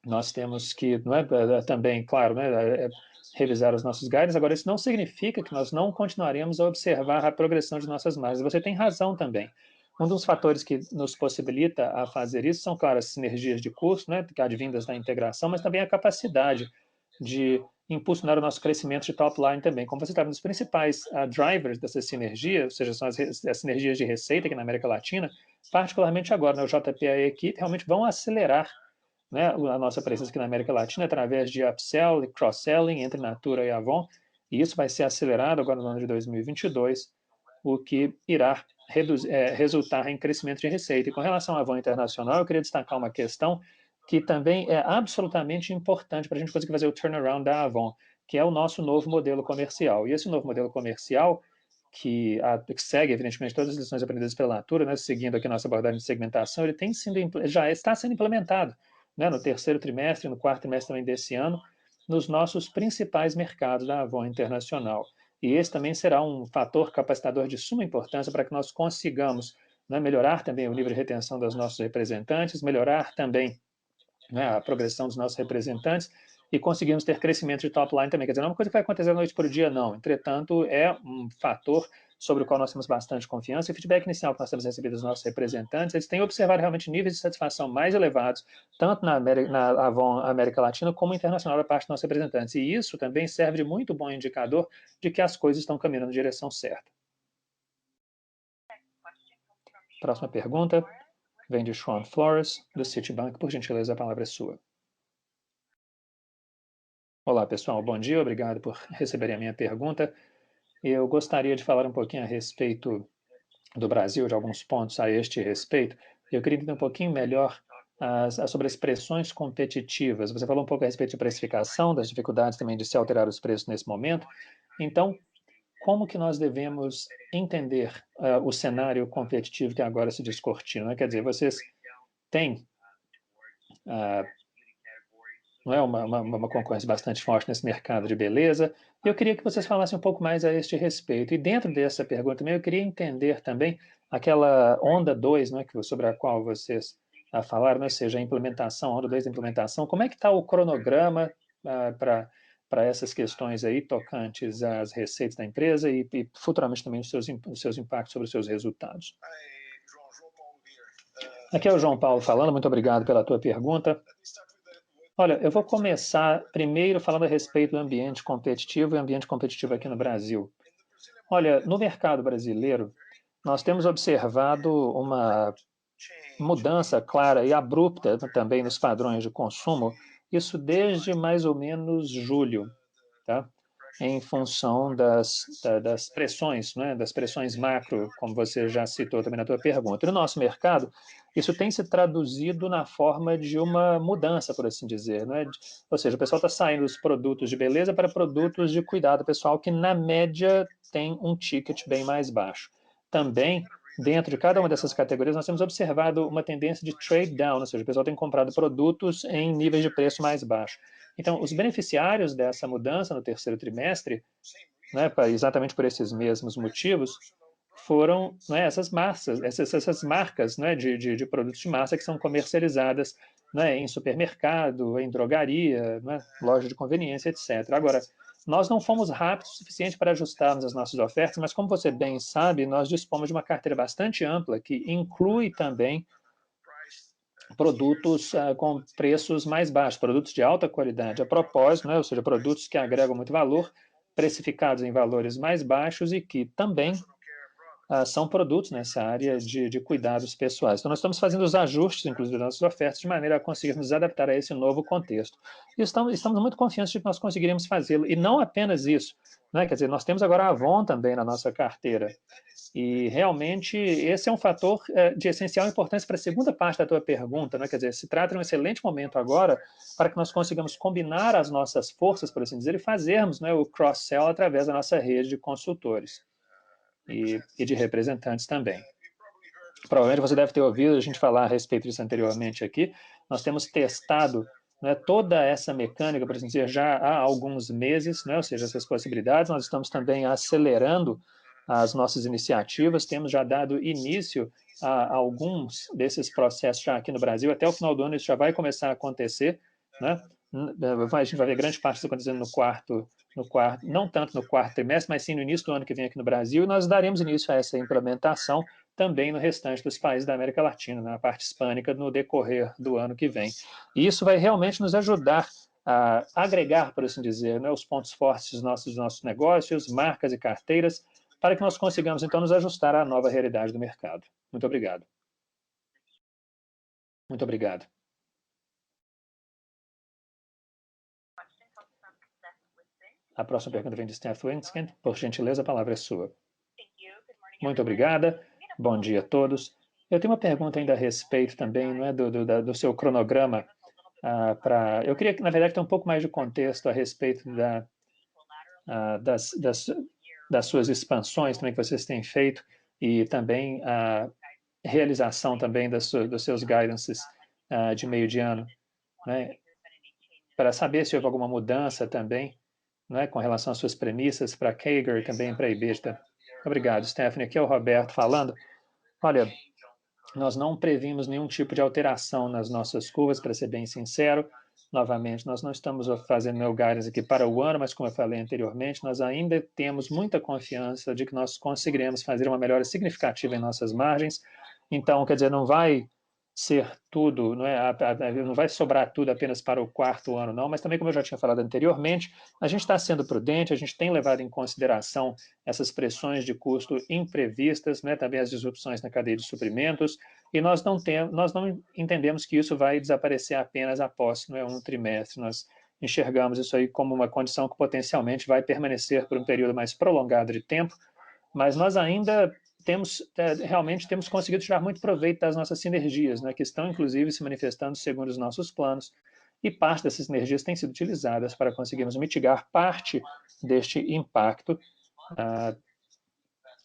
nós temos que, não também, claro, né, revisar os nossos guides. Agora, isso não significa que nós não continuaremos a observar a progressão de nossas margens. Você tem razão também. Um dos fatores que nos possibilita a fazer isso são, claro, as sinergias de custo, né, advindas da integração, mas também a capacidade de impulsionar o nosso crescimento de top line também. Como você sabe, um dos principais drivers dessa sinergia, ou seja, são as sinergias de receita aqui na América Latina, particularmente agora, né, o JP e a equipe realmente vão acelerar, né, a nossa presença aqui na América Latina através de upsell e cross-selling entre Natura e Avon, e isso vai ser acelerado agora no ano de 2022, o que irá resultar em crescimento de receita. E com relação à Avon Internacional, eu queria destacar uma questão que também é absolutamente importante para a gente conseguir fazer o turnaround da Avon, que é o nosso novo modelo comercial. E esse novo modelo comercial, que segue, evidentemente, todas as lições aprendidas pela Natura, né, seguindo aqui nossa abordagem de segmentação, ele já está sendo implementado, né, no terceiro trimestre, no quarto trimestre também desse ano, nos nossos principais mercados da Avon Internacional. E esse também será um fator capacitador de suma importância para que nós consigamos, né, melhorar também o nível de retenção dos nossos representantes, melhorar também, né, a progressão dos nossos representantes e conseguimos ter crescimento de top line também. Quer dizer, não é uma coisa que vai acontecer da noite para o dia, não. Entretanto, é um fator sobre o qual nós temos bastante confiança. E o feedback inicial que nós temos recebido dos nossos representantes, eles têm observado realmente níveis de satisfação mais elevados, tanto na Avon América Latina como internacional da parte dos nossos representantes. E isso também serve de muito bom indicador de que as coisas estão caminhando na direção certa. Próxima pergunta vem de Sean Flores, do Citibank. Por gentileza, a palavra é sua. Olá, pessoal. Bom dia. Obrigado por receberem a minha pergunta. Eu gostaria de falar um pouquinho a respeito do Brasil, de alguns pontos a este respeito. Eu queria entender um pouquinho melhor sobre as pressões competitivas. Você falou um pouco a respeito de precificação, das dificuldades também de se alterar os preços nesse momento. Então, como que nós devemos entender o cenário competitivo que agora se descortina? Né? Quer dizer, vocês têm não é uma concorrência bastante forte nesse mercado de beleza. Eu queria que vocês falassem um pouco mais a este respeito. E dentro dessa pergunta também, eu queria entender também aquela onda 2, né, sobre a qual vocês falaram, né, ou seja, a implementação, a onda 2 da implementação. Como é que está o cronograma para essas questões aí tocantes às receitas da empresa e futuramente também os seus impactos sobre os seus resultados? Aqui é o João Paulo falando, muito obrigado pela tua pergunta. Olha, eu vou começar primeiro falando a respeito do ambiente competitivo e ambiente competitivo aqui no Brasil. Olha, no mercado brasileiro, nós temos observado uma mudança clara e abrupta também nos padrões de consumo, isso desde mais ou menos julho, tá? Em função das pressões, né, das pressões macro, como você já citou também na tua pergunta. No nosso mercado, isso tem se traduzido na forma de uma mudança, por assim dizer. Né? Ou seja, o pessoal está saindo dos produtos de beleza para produtos de cuidado pessoal, que na média tem um ticket bem mais baixo. Também, dentro de cada uma dessas categorias, nós temos observado uma tendência de trade down, ou seja, o pessoal tem comprado produtos em níveis de preço mais baixo. Então, os beneficiários dessa mudança no terceiro trimestre, né, exatamente por esses mesmos motivos, foram, né, essas marcas, né, de produtos de massa que são comercializadas, né, em supermercado, em drogaria, né, loja de conveniência, etc. Agora, nós não fomos rápidos o suficiente para ajustarmos as nossas ofertas, mas como você bem sabe, nós dispomos de uma carteira bastante ampla que inclui também produtos com preços mais baixos, produtos de alta qualidade a propósito, né? Ou seja, produtos que agregam muito valor, precificados em valores mais baixos e que também são produtos nessa área de cuidados pessoais. Então, nós estamos fazendo os ajustes, inclusive, das nossas ofertas, de maneira a conseguir nos adaptar a esse novo contexto. E estamos muito confiantes de que nós conseguiremos fazê-lo. E não apenas isso, né? Quer dizer, nós temos agora a Avon também na nossa carteira. E realmente esse é um fator de essencial importância para a segunda parte da tua pergunta, né? Quer dizer, se trata de um excelente momento agora para que nós consigamos combinar as nossas forças, por assim dizer, e fazermos, né, o cross-sell através da nossa rede de consultores e de representantes também. Provavelmente você deve ter ouvido a gente falar a respeito disso anteriormente aqui. Nós temos testado, né, toda essa mecânica, por assim dizer, já há alguns meses, né, ou seja, essas possibilidades. Nós estamos também acelerando as nossas iniciativas, temos já dado início a alguns desses processos já aqui no Brasil. Até o final do ano isso já vai começar a acontecer, né? A gente vai ver grande parte disso acontecendo não tanto no quarto trimestre, mas sim no início do ano que vem aqui no Brasil, e nós daremos início a essa implementação também no restante dos países da América Latina, na parte hispânica, no decorrer do ano que vem. E isso vai realmente nos ajudar a agregar, por assim dizer, né, os pontos fortes dos nossos negócios, marcas e carteiras, para que nós consigamos, então, nos ajustar à nova realidade do mercado. Muito obrigado. Muito obrigado. A próxima pergunta vem de Steph Winskin. Por gentileza, a palavra é sua. Muito obrigada. Bom dia a todos. Eu tenho uma pergunta ainda a respeito também, não é, do seu cronograma. Eu queria, na verdade, ter um pouco mais de contexto a respeito das das suas expansões também que vocês têm feito e também a realização também dos seus guidances de meio de ano, né? Para saber se houve alguma mudança também, né, com relação às suas premissas para Kager e também para EBITDA. Obrigado, Stephanie. Aqui é o Roberto falando. Olha, nós não previmos nenhum tipo de alteração nas nossas curvas, para ser bem sincero. Novamente, nós não estamos fazendo meu guidance aqui para o ano, mas como eu falei anteriormente, nós ainda temos muita confiança de que nós conseguiremos fazer uma melhora significativa em nossas margens. Então, quer dizer, não vai ser tudo, não vai sobrar tudo apenas para o quarto ano, não, mas também, como eu já tinha falado anteriormente, a gente está sendo prudente, a gente tem levado em consideração essas pressões de custo imprevistas, né, também as disrupções na cadeia de suprimentos, e nós não entendemos que isso vai desaparecer apenas após um trimestre. Nós enxergamos isso aí como uma condição que potencialmente vai permanecer por um período mais prolongado de tempo, mas nós ainda realmente temos conseguido tirar muito proveito das nossas sinergias, né, que estão inclusive se manifestando segundo os nossos planos, e parte dessas sinergias têm sido utilizadas para conseguirmos mitigar parte deste impacto.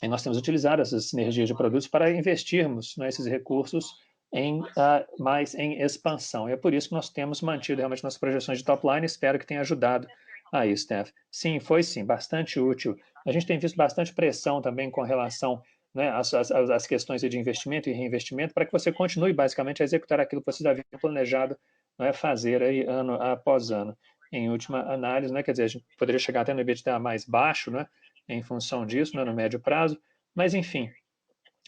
E nós temos utilizado essas sinergias de produtos para investirmos nesses recursos mais em expansão. E é por isso que nós temos mantido realmente nossas projeções de top line. Espero que tenha ajudado aí, Steph. Sim, foi sim, bastante útil. A gente tem visto bastante pressão também com relação, né, às questões de investimento e reinvestimento para que você continue basicamente a executar aquilo que vocês haviam planejado, né, fazer aí ano após ano. Em última análise, né, quer dizer, a gente poderia chegar até no EBITDA mais baixo, né, em função disso, né, no médio prazo, mas enfim,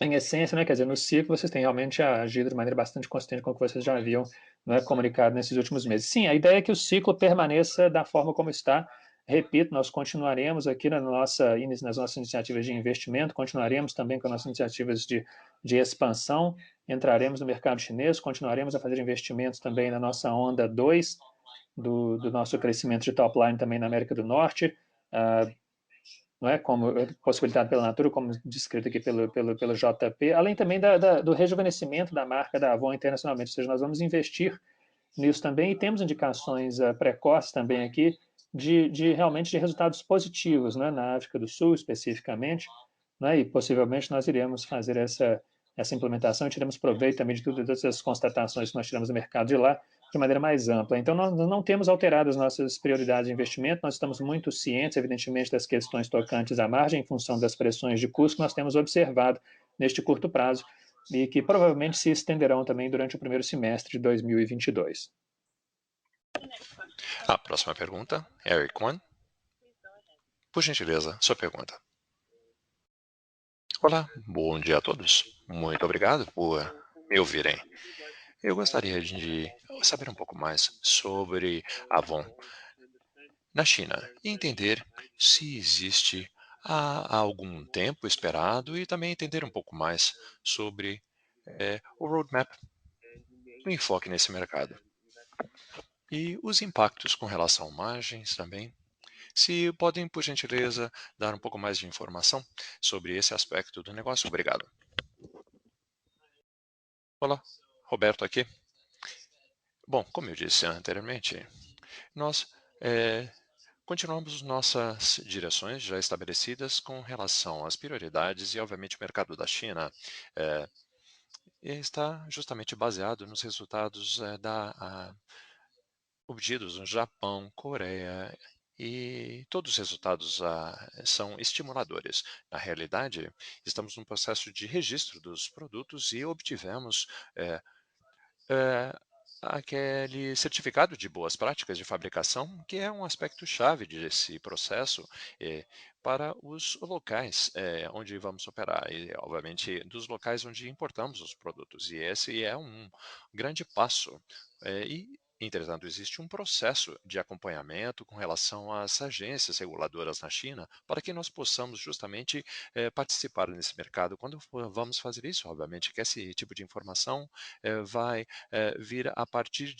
em essência, né, quer dizer, no ciclo vocês têm realmente agido de maneira bastante consistente com o que vocês já haviam, né, comunicado nesses últimos meses. Sim, a ideia é que o ciclo permaneça da forma como está. Repito, nós continuaremos aqui nas nossas iniciativas de investimento, continuaremos também com as nossas iniciativas de expansão, entraremos no mercado chinês, continuaremos a fazer investimentos também na nossa onda 2 do nosso crescimento de top line também na América do Norte. Não é como possibilitado pela Natura, como descrito aqui pelo JP, além também do rejuvenescimento da marca da Avon internacionalmente, ou seja, nós vamos investir nisso também e temos indicações precoces também aqui realmente de resultados positivos, né, na África do Sul especificamente, né, e possivelmente nós iremos fazer essa implementação e tiramos proveito também de todas essas constatações que nós tiramos do mercado de lá de maneira mais ampla. Então, nós não temos alterado as nossas prioridades de investimento, nós estamos muito cientes, evidentemente, das questões tocantes à margem, em função das pressões de custo que nós temos observado neste curto prazo e que provavelmente se estenderão também durante o primeiro semestre de 2022. A próxima pergunta, Eric Wan. Por gentileza, sua pergunta. Olá, bom dia a todos. Muito obrigado por me ouvirem. Eu gostaria de saber um pouco mais sobre a Avon na China e entender se existe há algum tempo esperado e também entender um pouco mais sobre o roadmap, o enfoque nesse mercado e os impactos com relação a margens também. Se podem, por gentileza, dar um pouco mais de informação sobre esse aspecto do negócio. Obrigado. Olá, Roberto aqui. Bom, como eu disse anteriormente, nós continuamos nossas direções já estabelecidas com relação às prioridades e, obviamente, o mercado da China está justamente baseado nos resultados obtidos no Japão, Coreia, e todos os resultados são estimuladores. Na realidade, estamos num processo de registro dos produtos e obtivemos eh, aquele certificado de boas práticas de fabricação, que é um aspecto chave desse processo para os locais onde vamos operar e, obviamente, dos locais onde importamos os produtos. E esse é um grande passo. Entretanto, existe um processo de acompanhamento com relação às agências reguladoras na China para que nós possamos justamente participar nesse mercado. Quando vamos fazer isso, obviamente, que esse tipo de informação vai vir a partir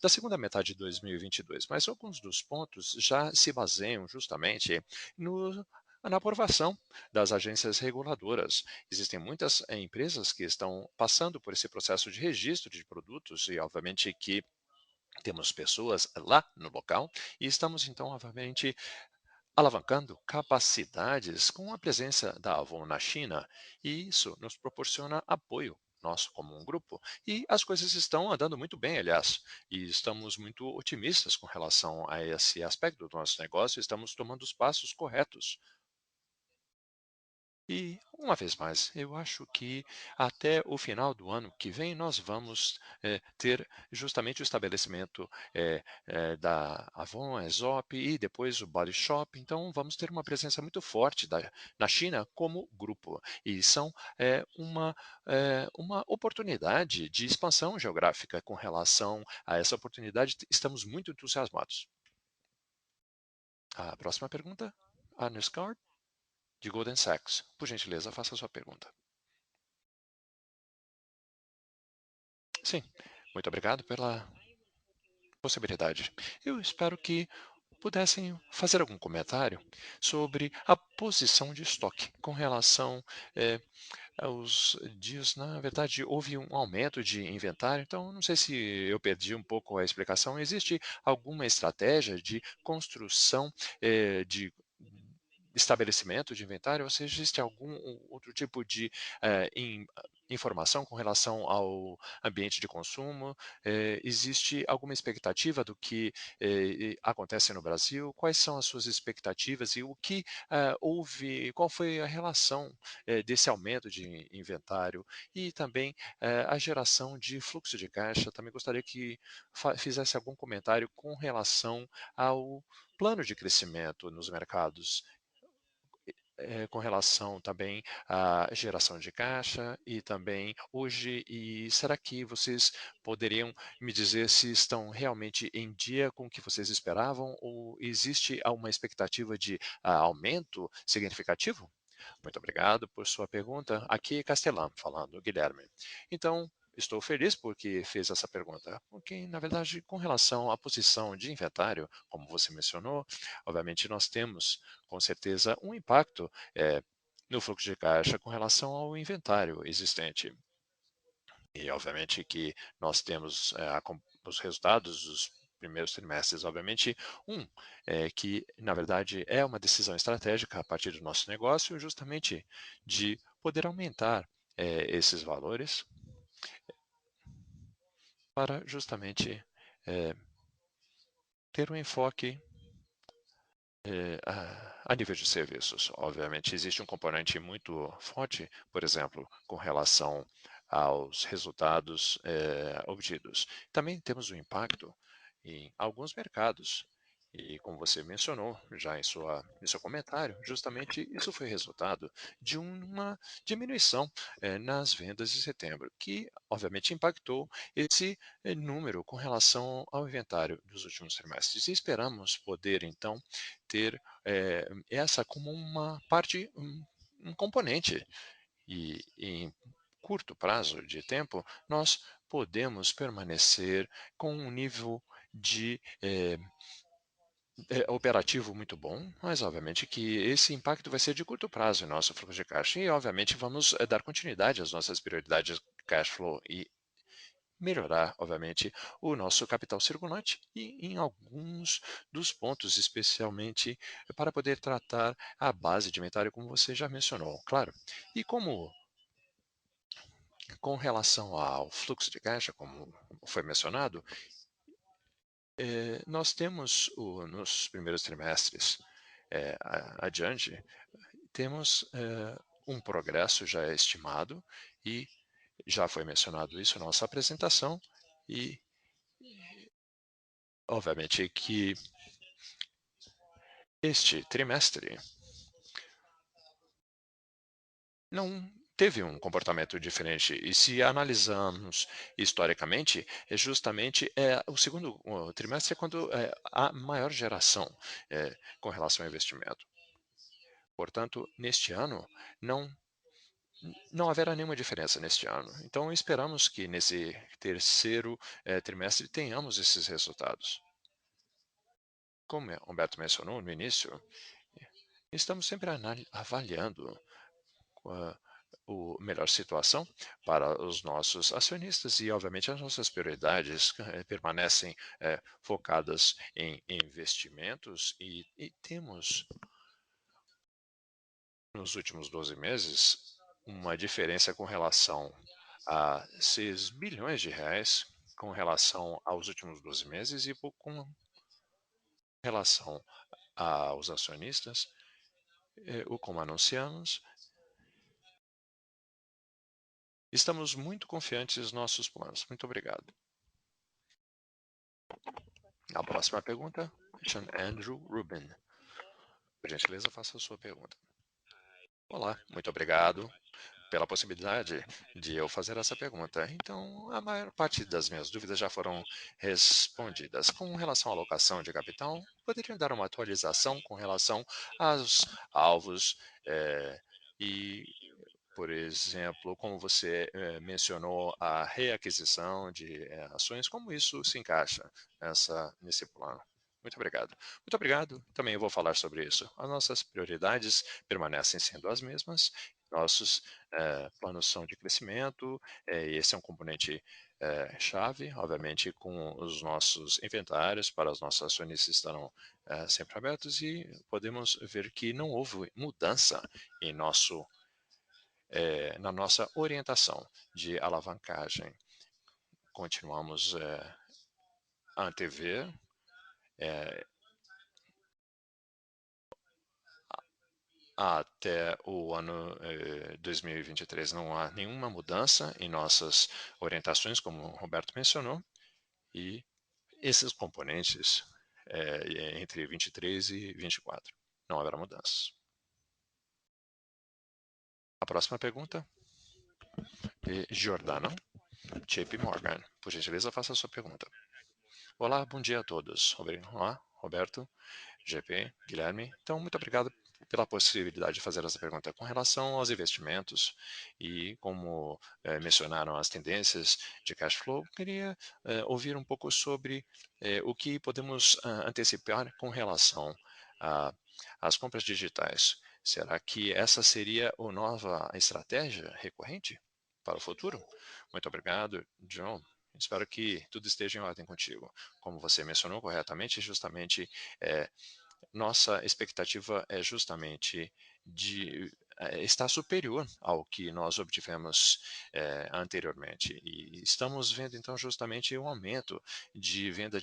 da segunda metade de 2022. Mas alguns dos pontos já se baseiam justamente na aprovação das agências reguladoras. Existem muitas empresas que estão passando por esse processo de registro de produtos e, obviamente, que temos pessoas lá no local e estamos, então, obviamente, alavancando capacidades com a presença da Avon na China, e isso nos proporciona apoio nosso como um grupo, e as coisas estão andando muito bem, aliás, e estamos muito otimistas com relação a esse aspecto do nosso negócio, estamos tomando os passos corretos. E, uma vez mais, eu acho que até o final do ano que vem nós vamos ter justamente o estabelecimento da Avon, Aesop e depois o Body Shop. Então, vamos ter uma presença muito forte na China como grupo. E são uma oportunidade de expansão geográfica. Com relação a essa oportunidade, estamos muito entusiasmados. A próxima pergunta, Arne Scott, de Goldman Sachs. Por gentileza, faça a sua pergunta. Sim, muito obrigado pela possibilidade. Eu espero que pudessem fazer algum comentário sobre a posição de estoque com relação aos dias. Na verdade, houve um aumento de inventário, então não sei se eu perdi um pouco a explicação. Existe alguma estratégia de construção de estabelecimento de inventário, ou seja, existe algum outro tipo de informação com relação ao ambiente de consumo? Existe alguma expectativa do que acontece no Brasil? Quais são as suas expectativas e o que houve, qual foi a relação desse aumento de inventário e também a geração de fluxo de caixa? Também gostaria que fizesse algum comentário com relação ao plano de crescimento nos mercados com relação também à geração de caixa e também hoje, e será que vocês poderiam me dizer se estão realmente em dia com o que vocês esperavam ou existe uma expectativa de aumento significativo? Muito obrigado por sua pergunta. Aqui é Castelã falando, Guilherme. Então, estou feliz porque fez essa pergunta, porque, na verdade, com relação à posição de inventário, como você mencionou, obviamente nós temos, com certeza, um impacto no fluxo de caixa com relação ao inventário existente. E, obviamente, que nós temos os resultados dos primeiros trimestres, obviamente, que, na verdade, é uma decisão estratégica a partir do nosso negócio, justamente de poder aumentar esses valores para justamente ter um enfoque a nível de serviços. Obviamente, existe um componente muito forte, por exemplo, com relação aos resultados obtidos. Também temos um impacto em alguns mercados. E como você mencionou já em seu comentário, justamente isso foi resultado de uma diminuição nas vendas de setembro, que obviamente impactou esse número com relação ao inventário dos últimos trimestres. E esperamos poder, então, ter essa como uma parte, um componente. E em curto prazo de tempo, nós podemos permanecer com um nível de operativo muito bom, mas obviamente que esse impacto vai ser de curto prazo em nosso fluxo de caixa e obviamente vamos dar continuidade às nossas prioridades cash flow e melhorar, obviamente, o nosso capital circulante e em alguns dos pontos, especialmente para poder tratar a base de inventário, como você já mencionou, claro. E como com relação ao fluxo de caixa, como foi mencionado, nós temos nos primeiros trimestres adiante, temos um progresso já estimado e já foi mencionado isso na nossa apresentação e obviamente que este trimestre não teve um comportamento diferente. E se analisarmos historicamente, é justamente o segundo trimestre é quando há maior geração com relação ao investimento. Portanto, neste ano, não, não haverá nenhuma diferença neste ano. Então, esperamos que nesse terceiro trimestre tenhamos esses resultados. Como Humberto mencionou no início, estamos sempre avaliando melhor situação para os nossos acionistas e, obviamente, as nossas prioridades permanecem focadas em investimentos e temos, nos últimos 12 meses, uma diferença com relação a 6 bilhões de reais com relação aos últimos 12 meses e com relação aos acionistas, como anunciamos, estamos muito confiantes nos nossos planos. Muito obrigado. A próxima pergunta, Sean Andrew Rubin. Por gentileza, faça a sua pergunta. Olá, muito obrigado pela possibilidade de eu fazer essa pergunta. Então, a maior parte das minhas dúvidas já foram respondidas. Com relação à alocação de capital, poderiam dar uma atualização com relação aos alvos e, por exemplo, como você mencionou, a reaquisição de ações, como isso se encaixa nesse plano? Muito obrigado. Muito obrigado. Também eu vou falar sobre isso. As nossas prioridades permanecem sendo as mesmas. Nossos planos são de crescimento. Esse é um componente chave. Obviamente, com os nossos inventários para os nossos acionistas estarão sempre abertos e podemos ver que não houve mudança em na nossa orientação de alavancagem. Continuamos a antever até o ano 2023 não há nenhuma mudança em nossas orientações, como o Roberto mencionou, e esses componentes entre 23 e 24 não haverá mudanças. A próxima pergunta de Giordano, JP Morgan. Por gentileza, faça a sua pergunta. Olá, bom dia a todos. Olá, Roberto, GP, Guilherme. Então, muito obrigado pela possibilidade de fazer essa pergunta com relação aos investimentos e como mencionaram as tendências de cash flow, queria ouvir um pouco sobre o que podemos antecipar com relação às compras digitais. Será que essa seria a nova estratégia recorrente para o futuro? Muito obrigado, John. Espero que tudo esteja em ordem contigo. Como você mencionou corretamente, justamente nossa expectativa é justamente de estar superior ao que nós obtivemos anteriormente. E estamos vendo, então, justamente um aumento de venda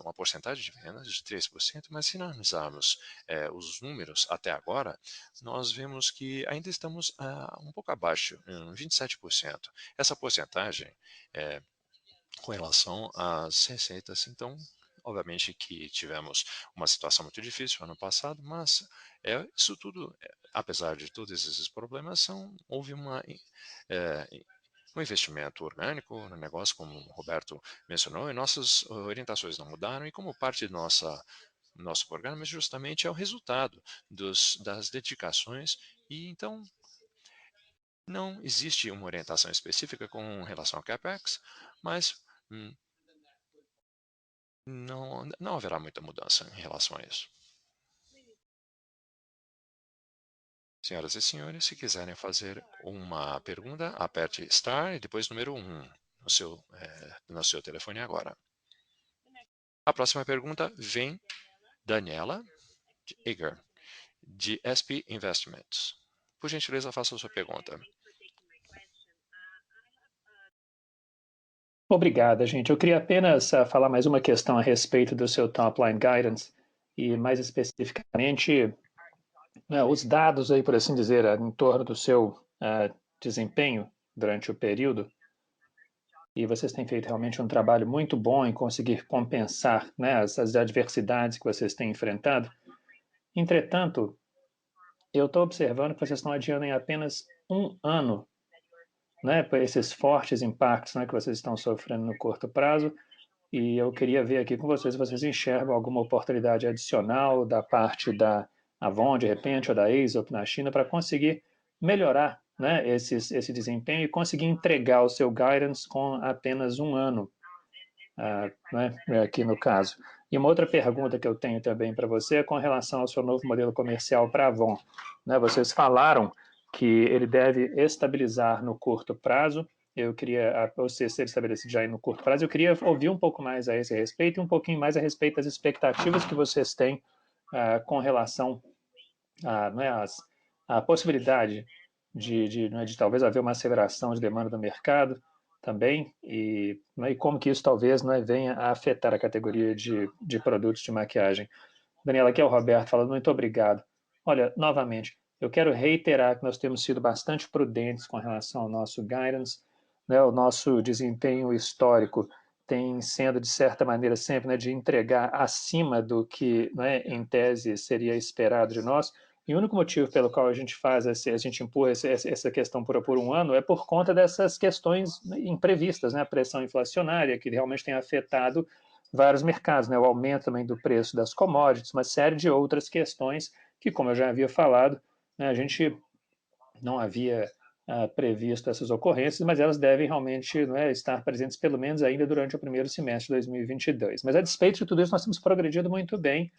uma porcentagem de vendas de 3%, mas se analisarmos os números até agora, nós vemos que ainda estamos um pouco abaixo, 27%. Essa porcentagem com relação às receitas. Então, obviamente que tivemos uma situação muito difícil ano passado, mas isso tudo, apesar de todos esses problemas, houve um investimento orgânico no negócio, como o Roberto mencionou, e nossas orientações não mudaram, e como parte do nosso programa justamente é o resultado das dedicações, e então não existe uma orientação específica com relação ao CAPEX, mas não haverá muita mudança em relação a isso. Senhoras e senhores, se quiserem fazer uma pergunta, aperte Star e depois número 1 no seu telefone agora. A próxima pergunta vem Daniela Eger, de SP Investments. Por gentileza, faça a sua pergunta. Obrigada, gente. Eu queria apenas falar mais uma questão a respeito do seu top-line guidance e, mais especificamente, os dados aí, por assim dizer, em torno do seu desempenho durante o período. E vocês têm feito realmente um trabalho muito bom em conseguir compensar, né, as adversidades que vocês têm enfrentado. Entretanto, eu estou observando que vocês estão adiando em apenas um ano, né, por esses fortes impactos, né, que vocês estão sofrendo no curto prazo. E eu queria ver aqui com vocês se vocês enxergam alguma oportunidade adicional da parte da Avon, de repente, ou da Aesop na China, para conseguir melhorar, né, esse desempenho e conseguir entregar o seu guidance com apenas um ano, né, aqui no caso. E uma outra pergunta que eu tenho também para você é com relação ao seu novo modelo comercial para a Avon. Né, vocês falaram que ele deve estabilizar no curto prazo. Eu queria, ou seja, ser estabelecido já no curto prazo, eu queria ouvir um pouco mais a esse respeito e um pouquinho mais a respeito das expectativas que vocês têm com relação não é, a possibilidade de talvez haver uma aceleração de demanda do mercado também, e como que isso talvez venha a afetar a categoria de produtos de maquiagem. Daniela, aqui é o Roberto falando, muito obrigado. Olha, novamente, eu quero reiterar que nós temos sido bastante prudentes com relação ao nosso guidance, né, o nosso desempenho histórico tem sendo, de certa maneira, sempre de entregar acima do que, em tese, seria esperado de nós. E o único motivo pelo qual a gente faz, a gente empurra essa questão por um ano é por conta dessas questões imprevistas, a pressão inflacionária, que realmente tem afetado vários mercados, o aumento também do preço das commodities, uma série de outras questões que, como eu já havia falado, a gente não havia previsto essas ocorrências, mas elas devem realmente estar presentes pelo menos ainda durante o primeiro semestre de 2022. Mas a despeito de tudo isso, nós temos progredido muito bem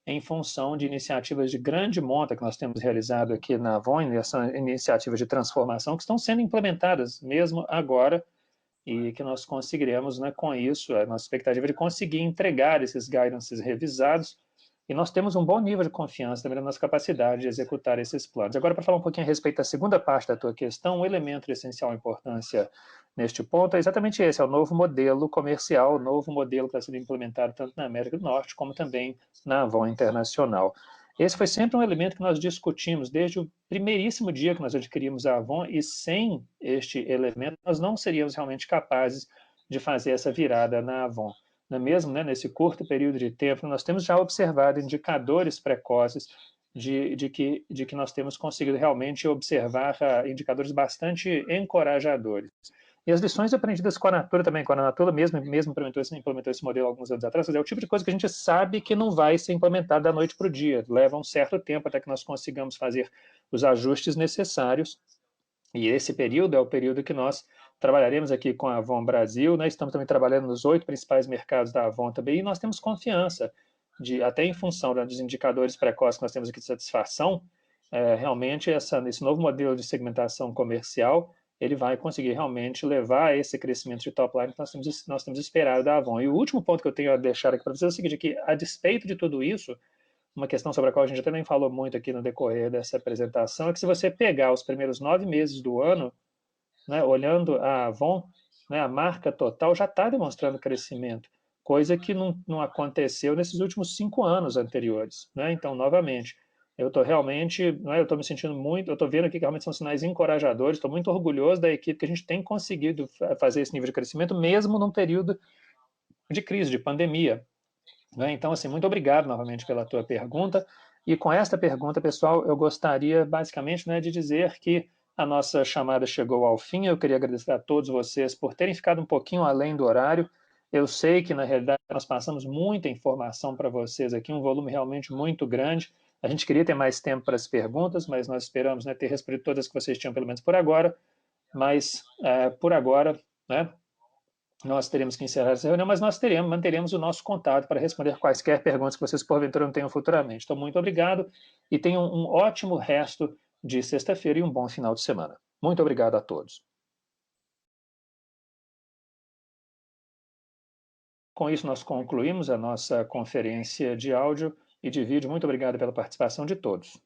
em função de iniciativas de grande monta que nós temos realizado aqui na Avon, essa iniciativas de transformação que estão sendo implementadas mesmo agora e que nós conseguiremos, com isso, a nossa expectativa é de conseguir entregar esses guidances revisados, e nós temos um bom nível de confiança também na nossa capacidade de executar esses planos. Agora, para falar um pouquinho a respeito da segunda parte da tua questão, um elemento de essencial importância neste ponto é exatamente esse, é o novo modelo comercial, o novo modelo que está sendo implementado tanto na América do Norte como também na Avon Internacional. Esse foi sempre um elemento que nós discutimos desde o primeiríssimo dia que nós adquirimos a Avon, e sem este elemento nós não seríamos realmente capazes de fazer essa virada na Avon. Mesmo nesse curto período de tempo, nós temos já observado indicadores precoces de que nós temos conseguido realmente observar indicadores bastante encorajadores. E as lições aprendidas com a Natura também, com a Natura mesmo implementou esse modelo alguns anos atrás, é o tipo de coisa que a gente sabe que não vai ser implementada da noite para o dia. Leva um certo tempo até que nós consigamos fazer os ajustes necessários. E esse período é o período que nós trabalharemos aqui com a Avon Brasil, estamos também trabalhando nos 8 principais mercados da Avon também, e nós temos confiança, até em função dos indicadores precoces que nós temos aqui de satisfação, realmente esse novo modelo de segmentação comercial ele vai conseguir realmente levar a esse crescimento de top line que nós temos esperado da Avon. E o último ponto que eu tenho a deixar aqui para vocês é o seguinte, que a despeito de tudo isso, uma questão sobre a qual a gente também falou muito aqui no decorrer dessa apresentação, é que se você pegar os primeiros 9 meses do ano, olhando a Avon, a marca total já está demonstrando crescimento, coisa que não aconteceu nesses últimos 5 anos anteriores. Então, novamente, eu estou realmente, eu estou me sentindo muito, eu estou vendo aqui que realmente são sinais encorajadores, estou muito orgulhoso da equipe que a gente tem conseguido fazer esse nível de crescimento, mesmo num período de crise, de pandemia. Então, assim, muito obrigado novamente pela tua pergunta. E com esta pergunta, pessoal, eu gostaria basicamente de dizer que a nossa chamada chegou ao fim. Eu queria agradecer a todos vocês por terem ficado um pouquinho além do horário. Eu sei que, na realidade, nós passamos muita informação para vocês aqui, um volume realmente muito grande. A gente queria ter mais tempo para as perguntas, mas nós esperamos ter respondido todas que vocês tinham, pelo menos por agora. Mas, por agora, nós teremos que encerrar essa reunião, mas nós manteremos o nosso contato para responder quaisquer perguntas que vocês porventura não tenham futuramente. Então, muito obrigado e tenham um ótimo resto de sexta-feira e um bom final de semana. Muito obrigado a todos. Com isso, nós concluímos a nossa conferência de áudio e de vídeo. Muito obrigado pela participação de todos.